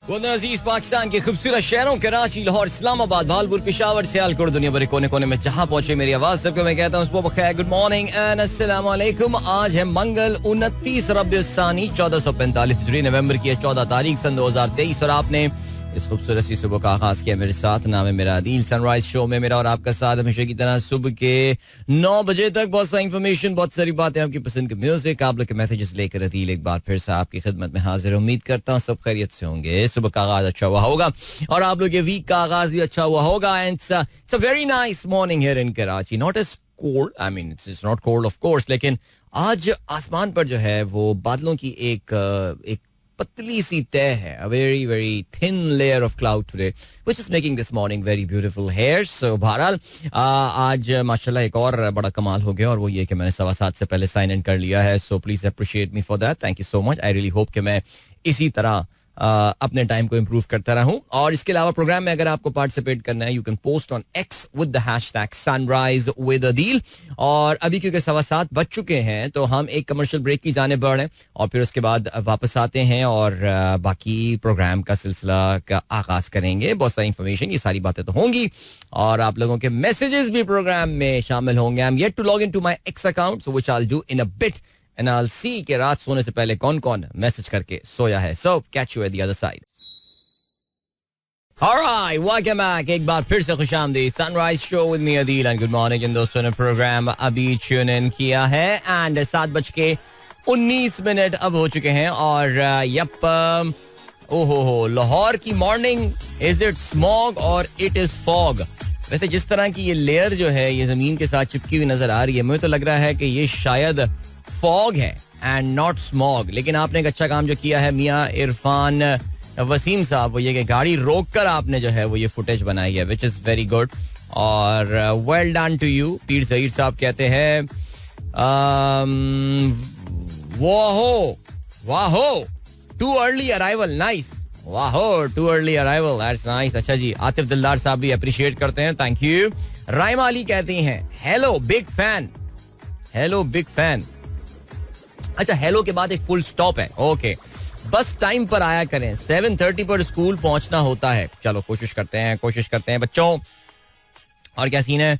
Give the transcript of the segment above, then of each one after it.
अजीज पाकिस्तान के खूबसूरत शहरों कराची, लाहौर, इस्लामाबाद, भावलपुर, पेशावर, सियालकोट, दुनिया भर कोने कोने में जहां पहुंचे मेरी आवाज सबको मैं कहता हूं सुबह बखैर, गुड मॉर्निंग एंड अस्सलाम वालेकुम। आज है मंगल 29 रबीउल सानी 1445 हिजरी, नवंबर की 14 तारीख सन 2023 और आपने इस खूबसूरत सी सुबह का आगाज किया मेरे साथ। नाम है मेरा आदिल। सनराइज शो में मेरा और आपका साथ हमेशा की तरह सुबह के 9 बजे तक। बहुत सारी इंफॉर्मेशन, बहुत सारी बातें, आपकी पसंद के म्यूजिक, आप लोग के मैसेजेस लेकर आदिल एक बार फिर से आपकी खिदमत में हाजिर। उम्मीद करता हूँ सब खैरियत से होंगे, सुबह का आगाज अच्छा हुआ होगा और आप लोग के वीक का आगाज भी अच्छा हुआ होगा। And it's a very nice morning here in Karachi. Not as cold, I mean it's not cold of course, लेकिन आज आसमान पर जो है वो बादलों की एक पतली सी तय है, a very very thin layer of cloud today which is making this morning very beautiful here. So बहरहाल आज माशाल्लाह एक और बड़ा कमाल हो गया और वो ये कि मैंने 7:15 से पहले साइन इन कर लिया है. So please appreciate me for that. Thank you so much. I really hope कि मैं इसी तरह अपने टाइम को इम्प्रूव करता रहूं. और इसके अलावा प्रोग्राम में अगर आपको पार्टिसिपेट करना है, you can post on x with the hashtag sunrise with Adeel. और अभी क्योंकि 7:15 बज चुके हैं तो हम एक कमर्शियल ब्रेक की जाने बढ़ रहे हैं और फिर उसके बाद वापस आते हैं और बाकी प्रोग्राम का सिलसिला का आगाज करेंगे. बहुत सारी इंफॉर्मेशन, ये सारी बातें तो होंगी और आप लोगों के मैसेजेस भी प्रोग्राम में शामिल होंगे. I am yet to log in to my X account, so which I will do in a bit. And I'll see कि रात सोने से पहले कौन कौन मैसेज करके सोया है. So catch you at the other side. Alright, welcome back. एक बार फिर से खुशामदीद. Sunrise Show with me Adil and good morning. इन दोस्तों ने प्रोग्राम अभी ट्यून इन किया है and 7:19 अब हो चुके हैं और यप ओहो लाहौर की morning. Is it smog or it is fog? वैसे जिस तरह की ये लेयर जो है ये जमीन के साथ चिपकी हुई नजर आ रही है, मुझे तो लग रहा है कि ये शायद फॉग है एंड नॉट स्मॉग. लेकिन आपने एक अच्छा काम जो किया है मियां इरफान वसीम साहब, वो ये कि गाड़ी रोक कर आपने जो है वो ये फुटेज बनाई है, विच इज वेरी गुड और well done to you. Pir Saeed Sahab कहते हैं wahoo to early arrival, nice. Wahoo to early arrival, that's nice. अच्छा जी, आतिफ दिलदार साहब भी अप्रिशिएट करते हैं, थैंक यू. राइमा अली कहती हैं hello big fan. Hello big fan. अच्छा, हेलो के बाद एक फुल स्टॉप है. ओके, बस टाइम पर आया करें, 7:30 पर स्कूल पहुंचना होता है. चलो कोशिश करते हैं बच्चों. और क्या सीन है?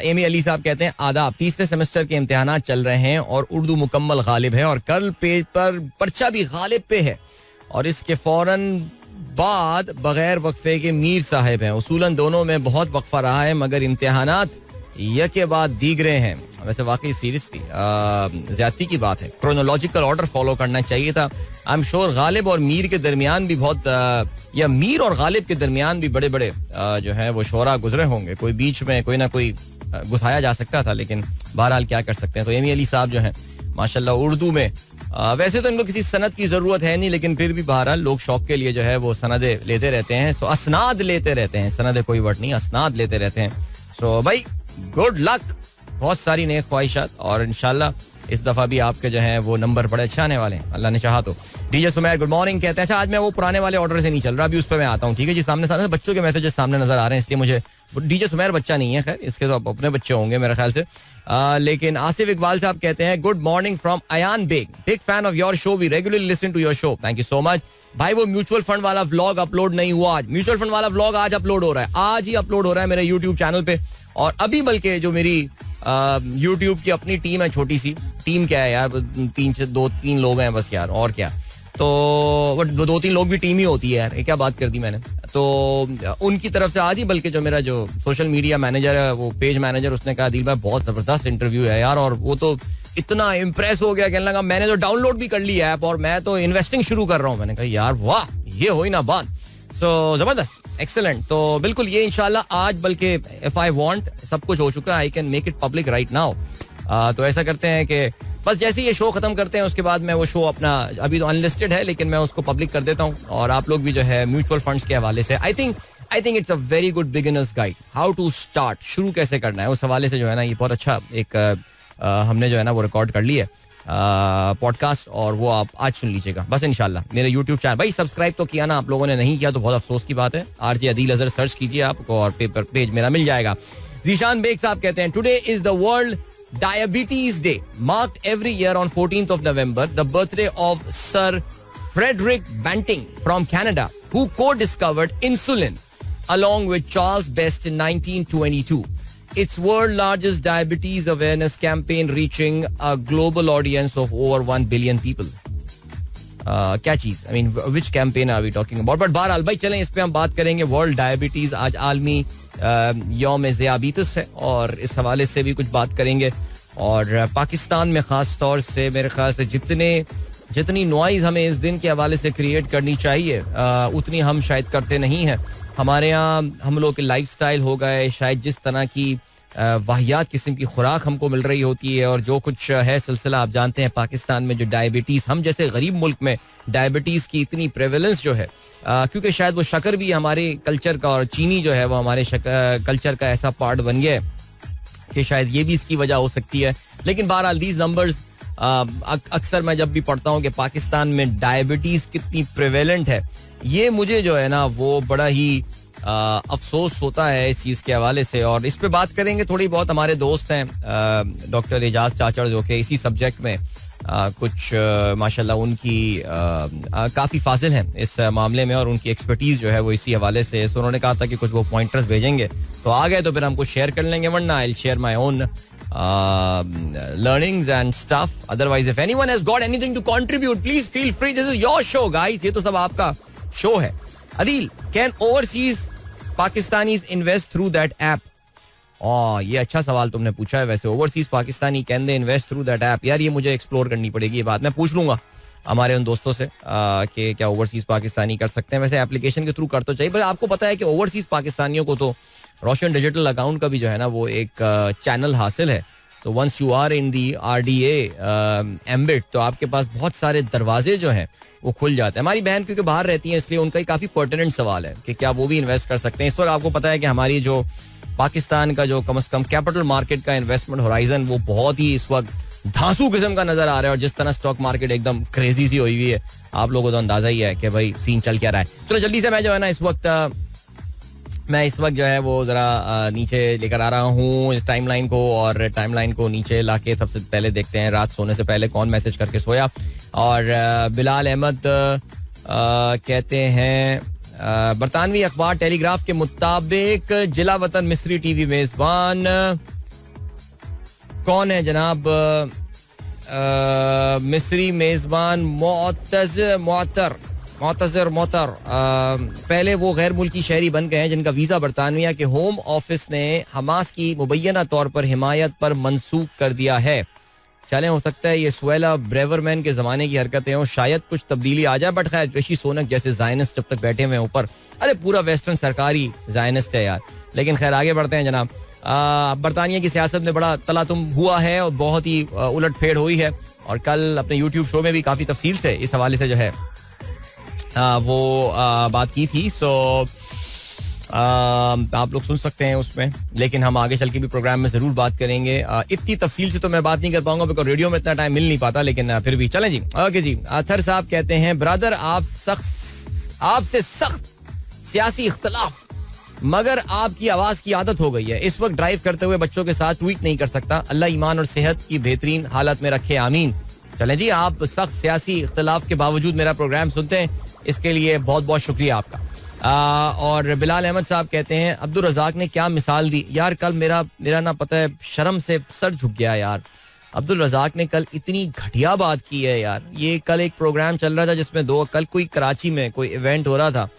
एमी अली साहब कहते हैं आदाब. तीसरे सेमेस्टर के इम्तिहानात चल रहे हैं और उर्दू मुकम्मल गालिब है और कल पेपर पर्चा भी गालिब पे है और इसके फौरन बाद बगैर वक्फे के मीर साहिब हैं. उसूलन दोनों में बहुत वक्फा रहा है मगर इम्तिहानात यके बाद दीगरे हैं. वैसे वाकई सीरियसली ज्यादती की बात है. क्रोनोलॉजिकल ऑर्डर फॉलो करना चाहिए था. आई एम श्योर गालिब और मीर के दरमियान भी बहुत या मीर और गालिब के दरमियान भी बड़े बड़े जो है वो शोरा गुजरे होंगे. कोई बीच में कोई ना कोई घुसाया जा सकता था, लेकिन बहरहाल क्या कर सकते हैं. तो एमी अली साहब जो है माशाल्लाह उर्दू में वैसे तो इनको किसी सनद की जरूरत है नहीं, लेकिन फिर भी बहरहाल लोग शौक के लिए जो है वो सनदे लेते रहते हैं. सो असनाद लेते रहते हैं, सनदे कोई वर्ड नहीं, असनाद लेते रहते हैं. सो भाई गुड लक, बहुत सारी नेक ख्वाहिशात और इंशाल्लाह इस दफा भी आपके जो है वो नंबर बड़े अच्छे आने वाले हैं, अल्लाह ने चाहा तो. डीजे सुमैर गुड मॉर्निंग कहते हैं. अच्छा, आज मैं वो पुराने वाले ऑर्डर से नहीं चल रहा, अभी उस पर मैं आता हूँ. ठीक है जी, सामने बच्चों के मैसेजेस सामने नजर आ रहे हैं, इसलिए मुझे डीजे सुमैर बच्चा नहीं है, खैर इसके तो अपने बच्चे होंगे मेरे ख्याल से. लेकिन आसिफ इकबाल साहब कहते हैं good morning from Ayan Baig, big fan of your show, we regularly listen to your show, thank you so much. भाई वो म्यूचुअल फंड वाला व्लॉग अपलोड नहीं हुआ आज. म्यूचुअल फंड वाला व्लॉग आज अपलोड हो रहा है, आज ही अपलोड हो रहा है मेरे यूट्यूब चैनल पे. और अभी बल्कि जो मेरी यूट्यूब की अपनी टीम है, छोटी सी टीम, क्या है यार, 2-3 लोग हैं बस यार, और क्या. तो 2-3 लोग भी टीम ही होती है यार, क्या बात कर दी मैंने. तो उनकी तरफ से आज ही बल्कि जो मेरा जो सोशल मीडिया मैनेजर है, वो पेज मैनेजर, उसने कहा दिल भाई बहुत जबरदस्त इंटरव्यू है यार. और वो तो इतना इम्प्रेस हो गया, कहने लगा मैंने तो डाउनलोड भी कर लिया ऐप और मैं तो इन्वेस्टिंग शुरू कर रहा हूँ. मैंने कहा यार वाह, ये हो ही ना बात. सो जबरदस्त, एक्सेलेंट. तो बिल्कुल ये इंशाल्लाह आज, बल्कि इफ आई वांट सब कुछ हो चुका है, I can make it public right now. तो ऐसा करते हैं कि बस जैसे ही ये शो खत्म करते हैं उसके बाद मैं वो शो अपना, अभी तो अनलिस्टेड है लेकिन मैं उसको पब्लिक कर देता हूँ. और आप लोग भी जो है म्यूचुअल फंड्स के हवाले से I think it's a very good beginners guide, how to start, शुरू कैसे करना है, उस हवाले से जो है ना ये बहुत अच्छा एक हमने जो है ना वो रिकॉर्ड कर लिया पॉडकास्ट और वो आप आज सुन लीजिएगा बस इंशाल्लाह. मेरे यूट्यूब चैनल भाई सब्सक्राइब तो किया ना आप लोगों ने, नहीं किया तो बहुत अफसोस की बात है. आरजे अदील अजहर सर्च कीजिए आपको और पेपर पेज मेरा मिल जाएगा. जीशान बेग साहब कहते हैं today is the world diabetes day marked every year on 14th of November, the birthday of Sir Frederick Banting from Canada, who co-discovered insulin along with Charles Best in 1922. It's world largest diabetes awareness campaign reaching a global audience of over 1 billion people. क्या चीज, I mean which campaign are we talking about? But बहरहाल भाई चलें इस पे हम बात करेंगे. वर्ल्ड डायबिटीज, आज आलमी यौम ज़ियाबीतस है और इस हवाले से भी कुछ बात करेंगे. और पाकिस्तान में खास तौर से मेरे ख्याल से जितनी नॉइज हमें इस दिन के हवाले से क्रिएट करनी चाहिए उतनी हम शायद करते नहीं हैं. हमारे यहाँ हम लोग के लाइफस्टाइल हो गए, शायद जिस तरह की वाहियात किस्म की खुराक हमको मिल रही होती है और जो कुछ है सिलसिला, आप जानते हैं पाकिस्तान में जो डायबिटीज़, हम जैसे गरीब मुल्क में डायबिटीज़ की इतनी प्रेवलेंस जो है, क्योंकि शायद वो शक्कर भी हमारे कल्चर का और चीनी जो है वो हमारे कल्चर का ऐसा पार्ट बन गया है कि शायद ये भी इसकी वजह हो सकती है. लेकिन बहरहाल दीज नंबर्स अक्सर मैं जब भी पढ़ता हूँ कि पाकिस्तान में डायबिटीज़ कितनी प्रेवेलेंट है, ये मुझे जो है ना वो बड़ा ही अफसोस होता है इस चीज़ के हवाले से. और इस पे बात करेंगे थोड़ी बहुत. हमारे दोस्त हैं डॉक्टर एजाज चाचड़ जो कि इसी सब्जेक्ट में कुछ माशाल्लाह उनकी काफ़ी फाजिल हैं इस मामले में और उनकी एक्सपर्टीज़ जो है वो इसी हवाले से. सो उन्होंने कहा था कि कुछ वो पॉइंटर्स भेजेंगे, तो आ गए तो फिर हम कुछ शेयर कर लेंगे, वरना I will share my own learnings and stuff. Otherwise, if anyone has got anything to contribute, please feel free. This is your show, guys. ये तो सब आपका शो है. Adil, can overseas Pakistanis invest through that app? ये अच्छा सवाल तुमने पूछा है. वैसे overseas Pakistani can they invest through that app? यार ये मुझे एक्सप्लोर करनी पड़ेगी, ये बात मैं पूछ लूंगा हमारे उन दोस्तों से कि क्या ओवरसीज पाकिस्तानी कर सकते हैं. वैसे एप्लीकेशन के थ्रू कर तो चाहिए, पर आपको पता है कि ओवरसीज पाकिस्तानियों को तो रोशन डिजिटल अकाउंट का भी जो है ना वो एक चैनल हासिल है. तो once you are in the RDA ambit तो आपके पास बहुत सारे दरवाजे जो हैं वो खुल जाते हैं. हमारी बहन क्योंकि बाहर रहती हैं इसलिए उनका ही काफ़ी पर्टिनेंट सवाल है कि क्या वो भी इन्वेस्ट कर सकते हैं. इस वक्त आपको पता है कि हमारी जो पाकिस्तान का जो कम से कम कैपिटल मार्केट का इन्वेस्टमेंट होराइजन वो बहुत ही इस वक्त धांसू किस्म का नजर आ रहा है. और जिस तरह स्टॉक मार्केट एकदम क्रेजी सी हुई है, आप लोगों को तो अंदाजा ही है कि भाई सीन चल क्या रहा है. चलो जल्दी से मैं जो है ना इस वक्त जो है वो जरा नीचे लेकर आ रहा हूँ टाइमलाइन को, और टाइमलाइन को नीचे लाके सबसे पहले देखते हैं रात सोने से पहले कौन मैसेज करके सोया. और बिलाल अहमद कहते हैं बरतानवी अखबार टेलीग्राफ के मुताबिक जिला वतन मिस्री टीवी मेजबान कौन है जनाब? मिस्री मेजबान मोतज़र पहले वो गैर मुल्की शहरी बन गए हैं जिनका वीजा बरतानिया के होम ऑफिस ने हमास की मुबैना तौर पर हिमायत पर मंसूख कर दिया है. चले हो सकता है ये सुएला ब्रेवरमैन के जमाने की हरकतें हो, शायद कुछ तब्दीली आ जाए. बट खैर ऋषि सोनक जैसे जायनिस्ट जब तक बैठे हुए हैं ऊपर, अरे पूरा वेस्टर्न सरकारी जायनिस्ट है यार. लेकिन खैर आगे बढ़ते हैं जनाब. बरतानिया की सियासत में बड़ा तलातुम हुआ है और बहुत ही उलट फेड़ हुई है. और कल अपने यूट्यूब शो में भी काफी तफसील से इस हवाले से जो है वो बात की थी. सो आप लोग सुन सकते हैं उसमें, लेकिन हम आगे चल के भी प्रोग्राम में जरूर बात करेंगे. इतनी तफसील से तो मैं बात नहीं कर पाऊंगा बिकॉज रेडियो में इतना टाइम मिल नहीं पाता, लेकिन फिर भी चलें जी. ओके जी. अथर साहब कहते हैं ब्रदर आपसे सख्त सियासी इख्तलाफ, मगर आपकी आवाज की आदत हो गई है. इस वक्त ड्राइव करते हुए बच्चों के साथ ट्वीट नहीं कर सकता. अल्लाह ईमान और सेहत की बेहतरीन हालत में रखे, आमीन. चलें जी. आप सख्त सियासी इख्तलाफ के बावजूद मेरा प्रोग्राम सुनते हैं, इसके लिए बहुत बहुत शुक्रिया आपका. और बिलाल अहमद साहब कहते हैं अब्दुल रज़ाक ने क्या मिसाल दी यार. कल मेरा ना पता है शर्म से सर झुक गया यार. अब्दुल रज़ाक ने कल इतनी घटिया बात की है यार. ये कल एक प्रोग्राम चल रहा था जिसमें कल कोई कराची में कोई इवेंट हो रहा था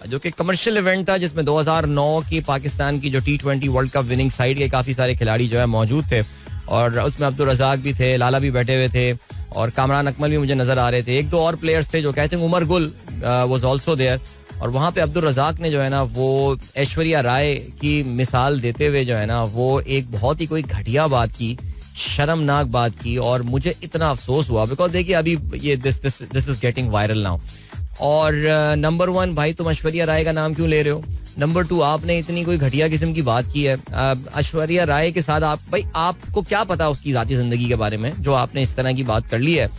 जो कि कमर्शियल इवेंट था, जिसमें 2009 की पाकिस्तान की जो T20 world cup winning side के काफ़ी सारे खिलाड़ी जो है मौजूद थे. और उसमें अब्दुल रज़ाक भी थे, लाला भी बैठे हुए थे और कामरान अकमल भी मुझे नजर आ रहे थे. एक दो और प्लेयर्स थे जो कहते हैं Umar Gul was also there. और वहाँ पे अब्दुल रज़ाक ने जो है ना वो ऐश्वर्या राय की मिसाल देते हुए जो है ना वो एक बहुत ही कोई घटिया बात की, शर्मनाक बात की. और मुझे इतना अफसोस हुआ बिकॉज देखिए अभी ये this is getting viral now. और नंबर 1 भाई तुम ऐश्वर्या राय का नाम क्यों ले रहे हो? नंबर 2 आपने इतनी कोई घटिया किस्म की बात की है ऐश्वर्या राय के साथ. आप भाई आपको क्या पता उसकी जाती जिंदगी के बारे में जो आपने इस तरह की बात कर ली है.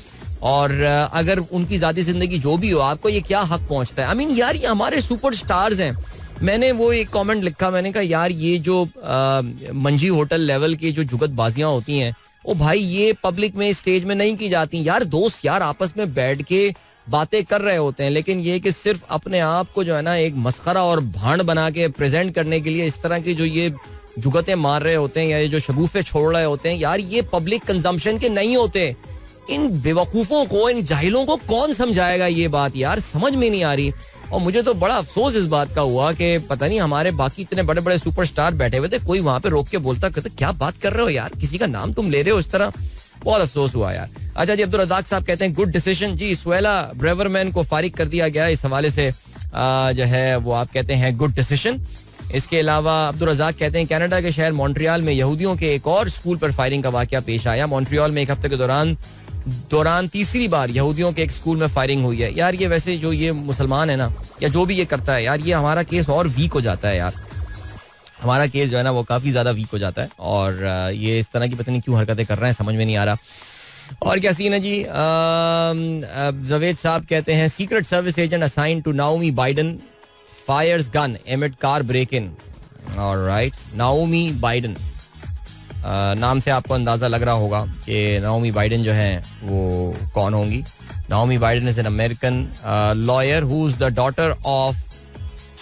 और अगर उनकी जाती जिंदगी जो भी हो, आपको ये क्या हक पहुंचता है? आई मीन यार ये हमारे सुपर स्टार्स हैं. मैंने वो एक कमेंट लिखा, मैंने कहा यार ये जो मंजी होटल लेवल की जो जुगतबाजियां होती हैं, ओ भाई ये पब्लिक में स्टेज में नहीं की जाती यार. दोस्त यार आपस में बैठ के बातें कर रहे होते हैं, लेकिन ये कि सिर्फ अपने आप को जो है ना एक मस्खरा और भांड बना के प्रेजेंट करने के लिए इस तरह की जो ये जुगतें मार रहे होते हैं या ये जो शगुफे छोड़ रहे होते हैं, यार ये पब्लिक कंजम्पशन के नहीं होते. इन बेवकूफ़ों को, इन जाहिलों को कौन समझाएगा ये बात, यार समझ में नहीं आ रही. और मुझे तो बड़ा अफसोस इस बात का हुआ कि पता नहीं हमारे बाकी इतने बड़े बड़े सुपरस्टार बैठे हुए थे, कोई वहां पे रोक के बोलता कहते क्या बात कर रहे हो यार, किसी का नाम तुम ले रहे हो इस तरह. बहुत अफसोस हुआ यार. अच्छा जी, अब्दुल रज़ाक साहब कहते हैं गुड डिसीजन जी, सुहेला ब्रेवरमैन को फारिग कर दिया गया, इस हवाले से जो है वो आप कहते हैं गुड डिसीजन. इसके अलावा अब्दुल रज़ाक कहते हैं कनाडा के शहर मॉन्ट्रियल में यहूदियों के एक और स्कूल पर फायरिंग का वाकया पेश आया. मॉन्ट्रियल में एक हफ्ते के दौरान तीसरी बार यहूदियों के एक स्कूल में फायरिंग हुई है. यार ये वैसे जो ये मुसलमान है ना, या जो भी ये करता है यार, ये हमारा केस और वीक हो जाता है यार. हमारा केस जो है ना वो काफ़ी ज़्यादा वीक हो जाता है. और ये इस तरह की पता नहीं क्यों हरकतें कर रहे हैं, समझ में नहीं आ रहा. और क्या सीन है जी. जवेद साहब कहते हैं secret service agent assign to Naomi Biden fires gun amid car break in. Alright, Naomi Biden, नाम से आपको अंदाजा लग रहा होगा कि नाओमी बाइडन जो है वो कौन होंगी. Naomi Biden is an American lawyer who is the daughter of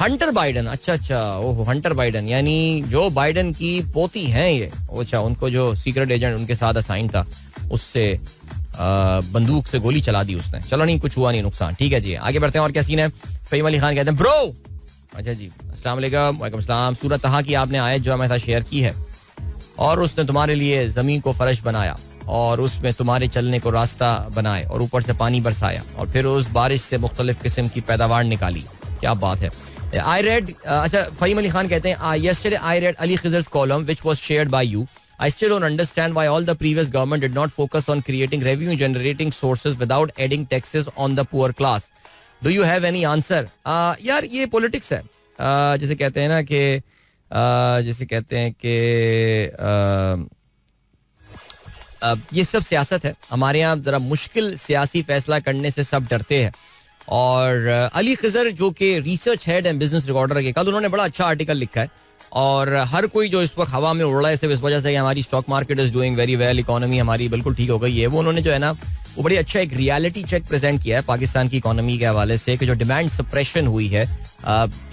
Hunter Biden. अच्छा, ओह हंटर बाइडन, यानी जो बाइडन की पोती हैं ये. अच्छा, उनको जो सीक्रेट एजेंट उनके साथ असाइन था उससे बंदूक से गोली चला दी उसने. चलो नहीं, कुछ हुआ नहीं नुकसान. ठीक है जी, आगे बढ़ते हैं. और क्या सीन है. फहीम अली खान कहते हैं ब्रो. अच्छा जी, अस्सलाम वालेकुम. वालेकुम सलाम. सूरत तहा की आपने आयत जो हमारे साथ शेयर की है, और उसने तुम्हारे लिए जमीन को फर्श बनाया और उसमें तुम्हारे चलने को रास्ता बनाए और ऊपर से पानी बरसाया और फिर उस बारिश से मुख्तलिफ किस्म की पैदावार निकाली. क्या बात है. I read. अच्छा, फहीम अली खान कहते हैं yesterday I read Ali Khizr's column which was shared by you. I still don't understand why all the previous government did not focus on creating revenue generating sources without adding taxes on the poor class. Do you have any answer? यार ये politics है. जैसे कहते हैं ना कि ये सब सियासत है. हमारे यहाँ जरा मुश्किल सियासी फैसला करने से सब डरते हैं. और अली खिजर जो कि research head and business recorder के, कल उन्होंने बड़ा अच्छा आर्टिकल लिखा है. और हर कोई जो इस वक्त हवा में उड़ रहा है सिर्फ इस वजह से कि हमारी stock market is doing very well, economy हमारी बिल्कुल ठीक हो गई है, वो उन्होंने जो है ना वो बड़ी अच्छा एक रियलिटी चेक प्रेजेंट किया है पाकिस्तान की इकोनॉमी के हवाले से कि जो डिमांड सप्रेशन हुई है,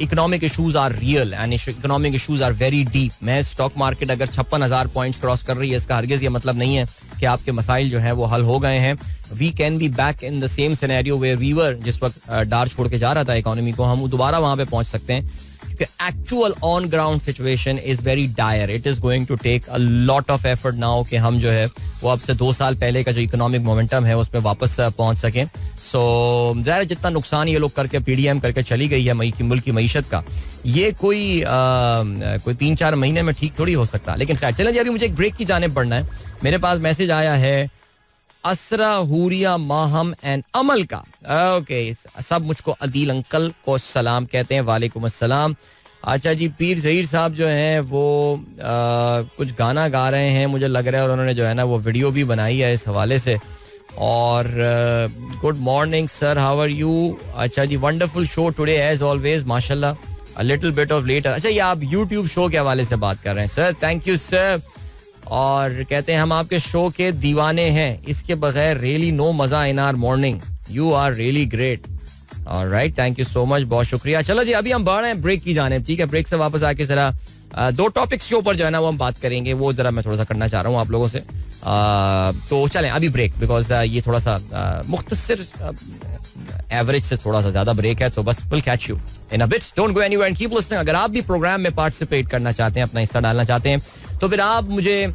economic issues are real and economic issues are very deep. मैं स्टॉक मार्केट अगर 56,000 पॉइंट्स क्रॉस कर रही है, इसका हरगिज ये मतलब नहीं है कि आपके मसाइल जो हैं वो हल हो गए हैं. We can be back in the same scenario where we were. जिस वक्त डार छोड़ के जा रहा था इकोनॉमी को, हम दोबारा वहां पे पहुंच सकते हैं क्योंकि actual on ground situation is very dire. It is going to take a lot of effort now कि हम जो है वो अब से 2 साल पहले का जो इकोनॉमिक मोमेंटम है उसमें वापस पहुंच सकें. सो ज़ाहिर जितना नुकसान ये लोग करके पीडीएम करके चली गई है मुल्क की मईशत का, ये कोई 3-4 महीने में ठीक थोड़ी हो सकता. लेकिन खैर चलें जी, अभी मुझे एक ब्रेक की जाने बढ़ना है. मेरे पास मैसेज आया है असरा हुरिया माहम एंड अमल का. ओके, सब मुझको अदील अंकल को सलाम कहते हैं. वालेकुम अस्सलाम. अच्छा जी, पीर ज़हीर साहब जो हैं वो कुछ गाना गा रहे हैं मुझे लग रहा है, और उन्होंने जो है ना वो वीडियो भी बनाई है इस हवाले से. और good morning sir, how are you. अच्छा जी, wonderful show today as always, माशाल्लाह. A little bit of later. अच्छा, ये आप यूट्यूब शो के हवाले से बात कर रहे हैं सर, थैंक यू सर. और कहते हैं हम आपके शो के दीवाने हैं, इसके बगैर रियली नो मजा in our morning, you are really great. Alright, thank you so much, बहुत शुक्रिया. चलो जी, अभी हम बढ़ रहे हैं ब्रेक की जाने. ठीक है, ब्रेक से वापस आके जरा 2 टॉपिक्स के ऊपर जो है ना वो हम बात करेंगे, वो जरा मैं थोड़ा सा करना चाह रहा हूँ आप लोगों से. तो चलें अभी ब्रेक, बिकॉज ये थोड़ा सा मुख्तसर एवरेज से थोड़ा सा ज्यादा ब्रेक है, तो बस will catch you in a bit. Don't go anywhere and keep listening. अगर आप भी प्रोग्राम में पार्टिसिपेट करना चाहते हैं, अपना हिस्सा डालना चाहते हैं, तो फिर आप मुझे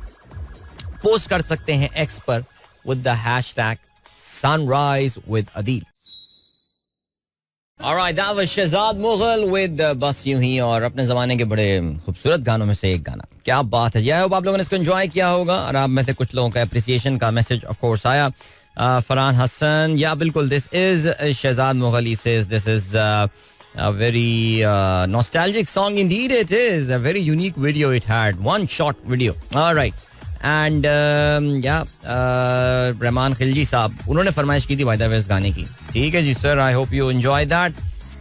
पोस्ट कर सकते हैं एक्स पर with the hashtag sunrise with Adeel. Alright, that was Shahzad Mughal with बस यूं ही, और अपने जमाने के बड़े खूबसूरत गानों में से एक गाना. क्या बात है. आई होप आप लोगों ने इसको एंजॉय किया होगा, और आप में से कुछ लोगों का अप्रिसिएशन का मैसेज ऑफ कोर्स आया. फरहान हसन, या बिल्कुल, this is Shahzad Mughal. He says this is a very nostalgic song indeed. It is a very unique video it had, one shot video. Alright. And Rahman Khilji साहब, उन्होंने फरमाइश की थी बाय द वे इस गाने की. ठीक है जी sir, I hope you enjoy that.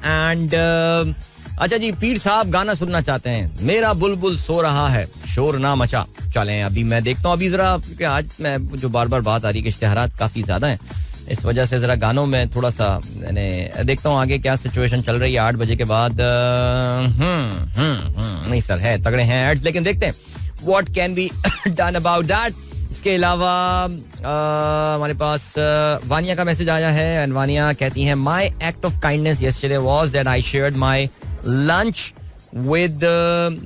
And अच्छा जी, पीर साहब गाना सुनना चाहते हैं, मेरा बुलबुल सो रहा है शोर ना मचा. चलें अभी मैं देखता हूँ, अभी जरा, क्योंकि आज मैं जो बार बार बात आ रही है कि इश्तिहारात काफी ज्यादा हैं, इस वजह से जरा गानों में थोड़ा सा देखता हूँ आगे क्या सिचुएशन चल रही है 8 बजे के बाद. नहीं सर है तगड़े हैं एड्स, लेकिन देखते हैं what can be done about that. इसके अलावा हमारे पास वानिया का मैसेज आया है एंड वानिया कहती हैं my act of kindness yesterday was that I shared my lunch with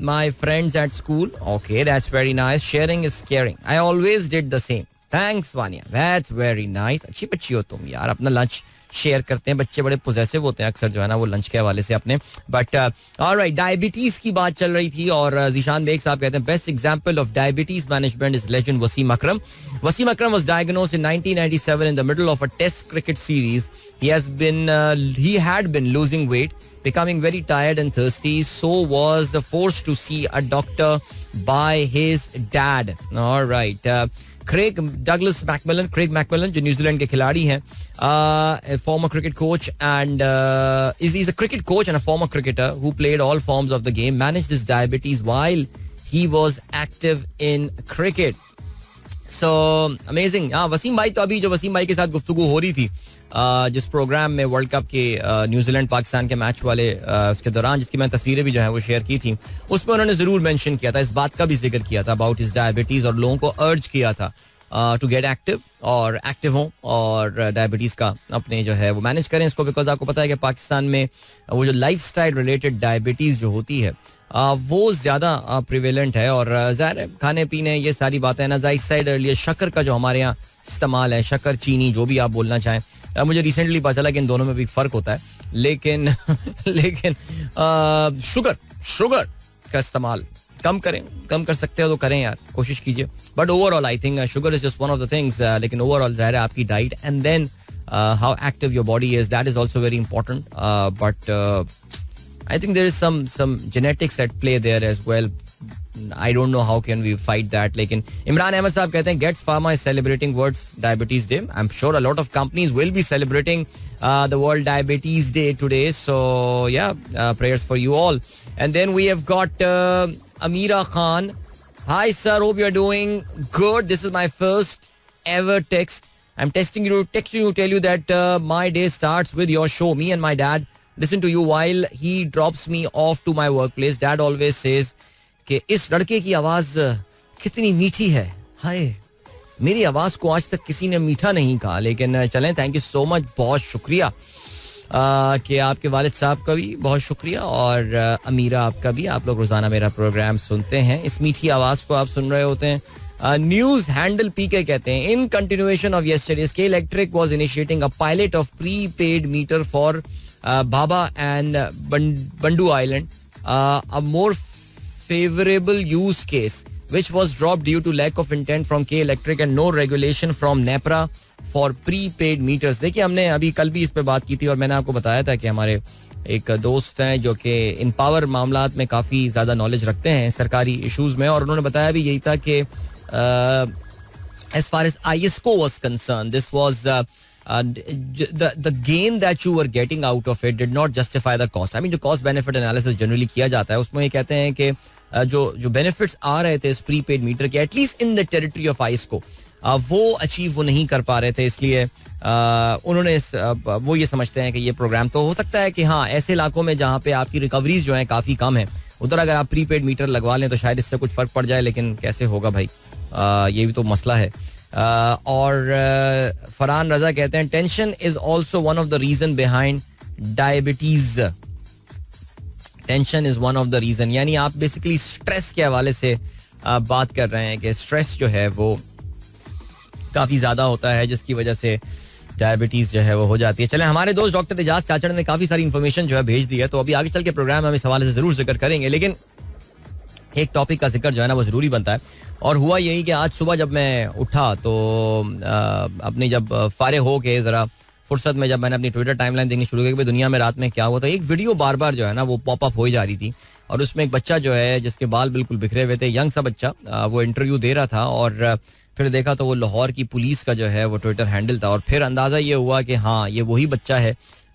my friends at school. Okay, that's very nice. Sharing is caring. I always did the same. Thanks, Vanya. That's very nice. अच्छी बच्ची हो तुम यार, अपना lunch share करते हैं. बच्चे बड़े पोजेसिव होते हैं अक्सर जो है ना वो लंच के हवाले से अपने. बट ऑलराइट, डायबिटीज की बात चल रही थी और जीशान बेग साहब कहते हैं best example of diabetes management is legend Wasim Akram. Wasim Akram was diagnosed in 1997 in the middle of a test cricket series. He had been losing weight, becoming very tired and thirsty, so was forced to see a doctor by his dad. All right. Craig McMillan जो New Zealand के खिलाड़ी हैं, a former cricket coach and he's a cricket coach and a former cricketer who played all forms of the game, managed his diabetes while he was active in cricket. So amazing. Wasim भाई तो अभी जो वसीम भाई के साथ गुफ्तगू हो रही थी जिस प्रोग्राम में वर्ल्ड कप के न्यूजीलैंड पाकिस्तान के मैच वाले उसके दौरान, जिसकी मैंने तस्वीरें भी जो है वो शेयर की थी, उसमें उन्होंने जरूर मेंशन किया था, इस बात का भी जिक्र किया था अबाउट हिज डायबिटीज और लोगों को अर्ज किया था टू गेट एक्टिव और एक्टिव हों और डायबिटीज का अपने जो है वो मैनेज करें इसको. बिकॉज आपको पता है कि पाकिस्तान में वो जो लाइफस्टाइल रिलेटेड डायबिटीज जो होती है वो ज्यादा प्रिवेलेंट है और ज़ाहिर है खाने पीने ये सारी बातें ना. जाहिर साइड अर्लियर शक्कर का जो हमारे यहाँ इस्तेमाल है, शक्कर चीनी जो भी आप बोलना चाहें, मुझे रिसेंटली पता चला कि इन दोनों में भी फर्क होता है, लेकिन शुगर का इस्तेमाल कम करें, कम कर सकते हो तो करें यार, कोशिश कीजिए. But overall I think sugar is just one of the things. लेकिन ओवरऑल ज़ाहिर है आपकी diet and then how active your body is, that is also very important. But I think there is some genetics at play there as well. I don't know how can we fight that. लेकिन इमरान अहमद साहब कहते हैं Gets Pharma is celebrating World Diabetes Day. I'm sure a lot of companies will be celebrating the World Diabetes Day today. So yeah, prayers for you all. And then we have got Amira Khan. Hi sir, hope you're doing good. This is my first ever text. I'm texting you to tell you that my day starts with your show. Me and my dad listen to you while he drops me off to my workplace. Dad always says कि इस लड़के की आवाज कितनी मीठी है. हाय, मेरी आवाज को आज तक किसी ने मीठा नहीं कहा, लेकिन चलें, थैंक यू सो मच, बहुत शुक्रिया कि आपके वालिद साहब का भी बहुत शुक्रिया और अमीरा आपका भी. आप लोग रोजाना मेरा प्रोग्राम सुनते हैं, इस मीठी आवाज को आप सुन रहे होते हैं. न्यूज हैंडल पीके कहते हैं in continuation of yesterday's K Electric was initiating a pilot of prepaid meter for Baba and Bandu Island, a more favorable use case which was dropped due to lack of intent from K Electric and no regulation from NEPRA for prepaid meters. देखिए, हमने अभी कल भी इस पे बात की थी और मैंने आपको बताया था कि हमारे एक दोस्त हैं जो कि इन पावर मामलात में काफ़ी ज़्यादा नॉलेज रखते हैं सरकारी इशूज़ में, और उन्होंने बताया भी यही था कि as far as ISCO was concerned, this was the gain that you were getting out of it did not justify the cost. I mean, जो cost benefit analysis generally किया जाता है उसमें ये कहते हैं कि जो benefits आ रहे थे इस प्रीपेड मीटर के, at least in the territory of ISCO, वो अचीव वो नहीं कर पा रहे थे. इसलिए उन्होंने वो ये समझते हैं कि ये प्रोग्राम तो हो सकता है कि हाँ ऐसे इलाकों में जहाँ पे आपकी रिकवरीज जो है काफ़ी कम है, उधर अगर आप प्रीपेड मीटर लगवा लें तो शायद इससे कुछ फर्क पड़ जाए, लेकिन कैसे होगा भाई, ये भी तो मसला है. और फरहान रजा कहते हैं tension is also one of the reason behind diabetes. Tension is one of the reason, यानी आप बेसिकली स्ट्रेस के हवाले से बात कर रहे हैं कि स्ट्रेस जो है वो काफी ज्यादा होता है जिसकी वजह से डायबिटीज जो है वो हो जाती है. चलें, हमारे दोस्त डॉक्टर एजाज चाचड़ ने काफी सारी इन्फॉर्मेशन जो है भेज दी है, तो अभी आगे चल के प्रोग्राम हम इस हवाले से जरूर जिक्र करेंगे, लेकिन एक टॉपिक का जिक्र जो है ना वो जरूरी बनता है. और हुआ यही कि आज सुबह जब मैं उठा तो अपनी जब फारिग हो के जरा फुर्सत में जब मैंने अपनी ट्विटर टाइमलाइन देखनी शुरू की कि दुनिया में रात में क्या हुआ, तो एक वीडियो बार बार जो है ना वो पॉप अप हो जा रही थी और उसमें एक बच्चा जो है जिसके बाल बिल्कुल बिखरे हुए थे, यंग सा बच्चा, वो इंटरव्यू दे रहा था और फिर देखा तो वो लाहौर की पुलिस का जो है वो ट्विटर हैंडल था और फिर अंदाजा ये हुआ कि हाँ ये वही बच्चा है.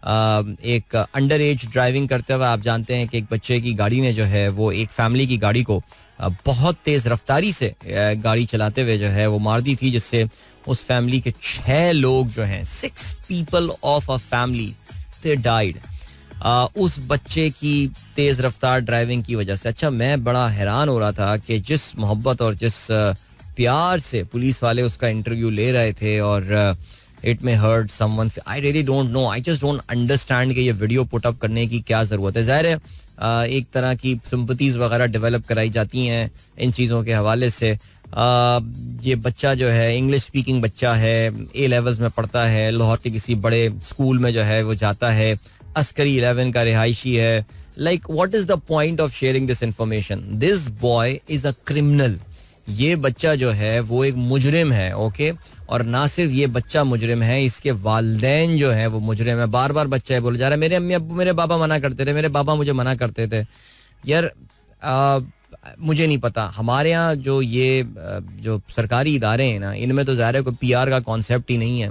एक अंडर एज ड्राइविंग करते हुए, आप जानते हैं कि एक बच्चे की गाड़ी ने जो है वो एक फैमिली की गाड़ी को बहुत तेज रफ्तारी से गाड़ी चलाते हुए जो है वो मार दी थी, जिससे उस फैमिली के 6 लोग जो हैं, 6 people of a family they died उस बच्चे की तेज रफ्तार ड्राइविंग की वजह से. अच्छा, मैं बड़ा हैरान हो रहा था कि जिस मोहब्बत और जिस प्यार से पुलिस वाले उसका इंटरव्यू ले रहे थे और it may hurt someone. I really don't know, I just don't understand कि ये वीडियो पुट अप करने की क्या जरूरत है. ज़ाहिर है एक तरह की सिंपथीज वगैरह डेवलप कराई जाती हैं इन चीज़ों के हवाले से. ये बच्चा जो है इंग्लिश स्पीकिंग बच्चा है, ए लेवल्स में पढ़ता है, लाहौर के किसी बड़े स्कूल में जो है वो जाता है, अस्करी 11 का रिहायशी है. Like what is the point of sharing this information? This boy is a criminal. ये बच्चा जो है वो एक मुजरिम है. ओके, और ना सिर्फ ये बच्चा मुजरिम है, इसके वालिदैन जो है वो मुजरिम है. बार बार बच्चा है बोले जा रहा है मेरे अम्मी अब्बू मेरे बाबा मना करते थे, मेरे बाबा मुझे मना करते थे. यार मुझे नहीं पता, हमारे यहाँ जो ये जो सरकारी इदारे हैं ना, इनमें तो ज़ाहिर है कोई PR का कॉन्सेप्ट ही नहीं है.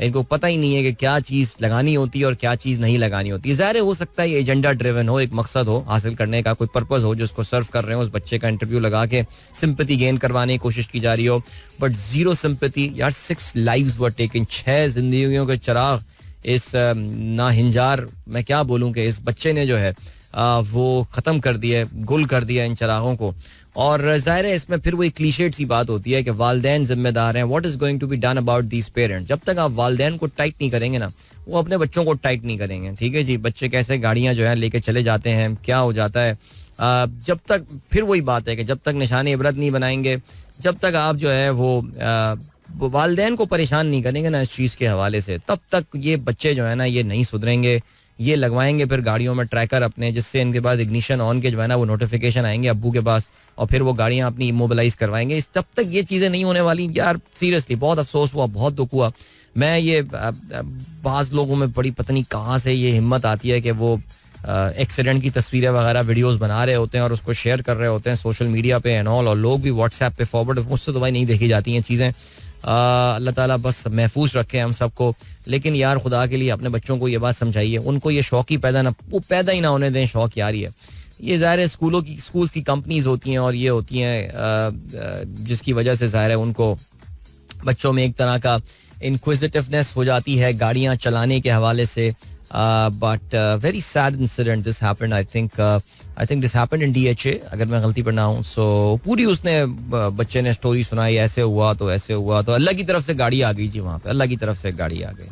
इनको पता ही नहीं है कि क्या चीज़ लगानी होती है और क्या चीज़ नहीं लगानी होती. ज़ाहिर है हो सकता है ये एजेंडा ड्रिवन हो, एक मकसद हो हासिल करने का, कोई पर्पस हो जिसको सर्व कर रहे हो. उस बच्चे का इंटरव्यू लगा के सिंपैथी गेन करवाने की कोशिश की जा रही हो, बट जीरो सिंपैथी. यार 6 lives वर टेकन, 6 जिंदगियों के चिराग इस नाहिंजार, मैं क्या बोलूँ कि इस बच्चे ने जो है वो ख़त्म कर दिया, गुल कर दिया इन चिरागों को. और ज़ाहिर है इसमें फिर वही क्लीशेड सी बात होती है कि वालिदैन जिम्मेदार हैं. What is going to be done about these parents? जब तक आप वालिदैन को टाइट नहीं करेंगे ना, वो अपने बच्चों को टाइट नहीं करेंगे. ठीक है जी, बच्चे कैसे गाड़ियाँ जो है लेके चले जाते हैं, क्या हो जाता है. जब तक, फिर वही बात है कि जब तक निशान इबरत नहीं बनाएंगे, जब तक आप जो है वो वालिदैन को परेशान नहीं करेंगे ना इस चीज़ के हवाले से, तब तक ये बच्चे जो है ना ये नहीं सुधरेंगे. ये लगवाएंगे फिर गाड़ियों में ट्रैकर अपने, जिससे इनके पास इग्निशन ऑन के जो है ना वो नोटिफिकेशन आएंगे अब्बू के पास, और फिर वो गाड़ियां अपनी इमोबिलाइज करवाएंगे. तब तक ये चीज़ें नहीं होने वाली. यार सीरियसली बहुत अफसोस हुआ, बहुत दुख हुआ. मैं ये बाज़ लोगों में बड़ी पता नहीं कहाँ से ये हिम्मत आती है कि वो एक्सीडेंट की तस्वीरें वगैरह वीडियोस बना रहे होते हैं और उसको शेयर कर रहे होते हैं सोशल मीडिया पे एंड ऑल, और लोग भी व्हाट्सएप पे फॉरवर्ड. मुझसे तो भाई नहीं देखी जाती हैं चीज़ें. अल्लाह ताला बस महफूज रखे हम सबको. लेकिन यार खुदा के लिए अपने बच्चों को ये बात समझाइए, उनको ये शौक ही पैदा ही ना होने दें शौक. यार ये ज़ाहिर है स्कूल्स की कंपनीज होती हैं और ये होती हैं जिसकी वजह से ज़ाहिर है उनको बच्चों में एक तरह का इंक्विजिटिवनेस हो जाती है गाड़ियाँ चलाने के हवाले से. But very sad incident this happened. I think this happened in DHA अगर मैं गलती पर ना हूँ. सो पूरी उसने बच्चे ने स्टोरी सुनाई, ऐसे हुआ तो अल्लाह की तरफ से गाड़ी आ गई जी वहाँ पे, अल्लाह की तरफ से गाड़ी आ गई.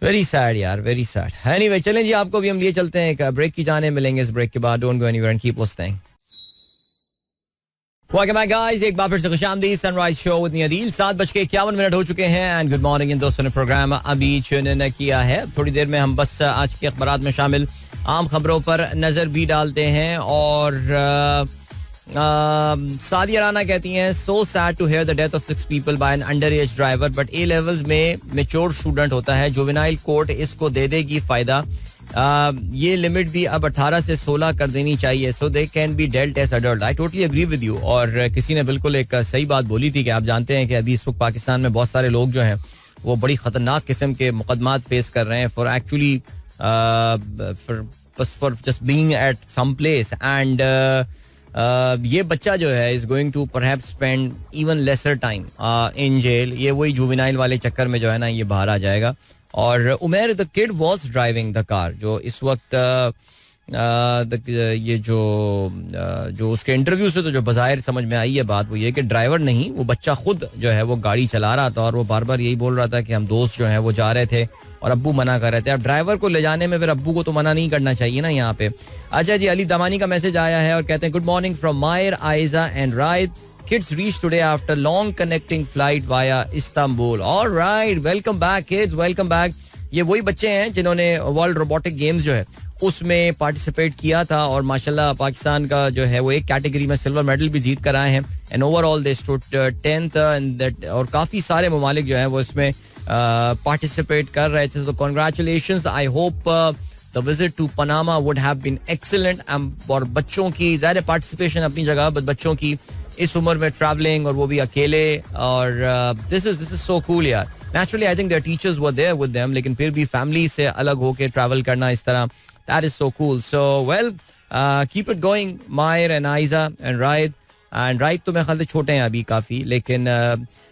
वेरी सैड यार, वेरी सैड. एनीवे चलें जी, आपको भी हम लिए चलते हैं एक ब्रेक की जाने. मिलेंगे इस ब्रेक के बाद. Don't go anywhere and keep listening. Welcome back guys, एक बार फिर से खुशामदीद. Sunrise show with me Adeel. 7:51 हो चुके हैं एंड गुड मॉर्निंग इन दोस्तों ने प्रोग्राम अभी चुन किया है. थोड़ी देर में हम बस आज के अखबारात में शामिल आम खबरों पर नजर भी डालते हैं. और सादिया राना कहती हैं so sad to hear the death of 6 people by an under age driver, but A levels में मेच्योर स्टूडेंट होता है. जुवेनाइल कोर्ट इसको दे देगी फायदा. ये लिमिट भी अब 18 से 16 कर देनी चाहिए, so they can be dealt as adult. I totally agree with you. और किसी ने बिल्कुल एक सही बात बोली थी कि आप जानते हैं कि अभी इस वक्त पाकिस्तान में बहुत सारे लोग जो हैं वो बड़ी खतरनाक किस्म के मुकदमात फेस कर रहे हैं for actually for just being at some place. And ये बच्चा जो है is going to perhaps spend even lesser time in jail. ये वही जुवेनाइल वाले चक्कर में जो है ना ये बाहर आ जाएगा. और Umer the kid was driving the car, जो इस वक्त ये जो उसके इंटरव्यू से तो जो बज़ाहिर समझ में आई है बात वो ये कि ड्राइवर नहीं, वो बच्चा खुद जो है वो गाड़ी चला रहा था और वो बार बार यही बोल रहा था कि हम दोस्त जो है वो जा रहे थे और अब्बू मना कर रहे थे. अब ड्राइवर को ले जाने में फिर अब्बू को तो मना नहीं करना चाहिए ना यहाँ पे. अच्छा जी, अली दमानी का मैसेज आया है और कहते हैं good morning from Mair Aiza and Raid. Kids reached today after long connecting flight via Istanbul. All right, welcome back kids, welcome back. ये वही बच्चे हैं जिन्होंने वर्ल्ड रोबोटिक गेम्स जो है उसमें पार्टिसिपेट किया था और माशाल्लाह पाकिस्तान का जो है वो एक कैटेगरी में सिल्वर मेडल भी जीत कर आए हैं. And overall they stood 10th and that, और काफी सारे ममालिक जो है वो इसमें पार्टिसिपेट कर रहे थे. तो congratulations. I hope the visit to Panama would have been excellent. और बच्चों की ज़्यादा पार्टिसिपेशन अपनी जगह, बच्चों की इस उम्र में ट्रैवलिंग और वो भी अकेले, और दिस इज सो कूल यार. Naturally I think their teachers were there with them, लेकिन फिर भी फैमिली से अलग होके ट्रैवल करना इस तरह, that is so cool. So well keep it going मायर एंड आइजा एंड राइद. एंड राइद तो मेरे ख्याल से छोटे हैं अभी काफी, लेकिन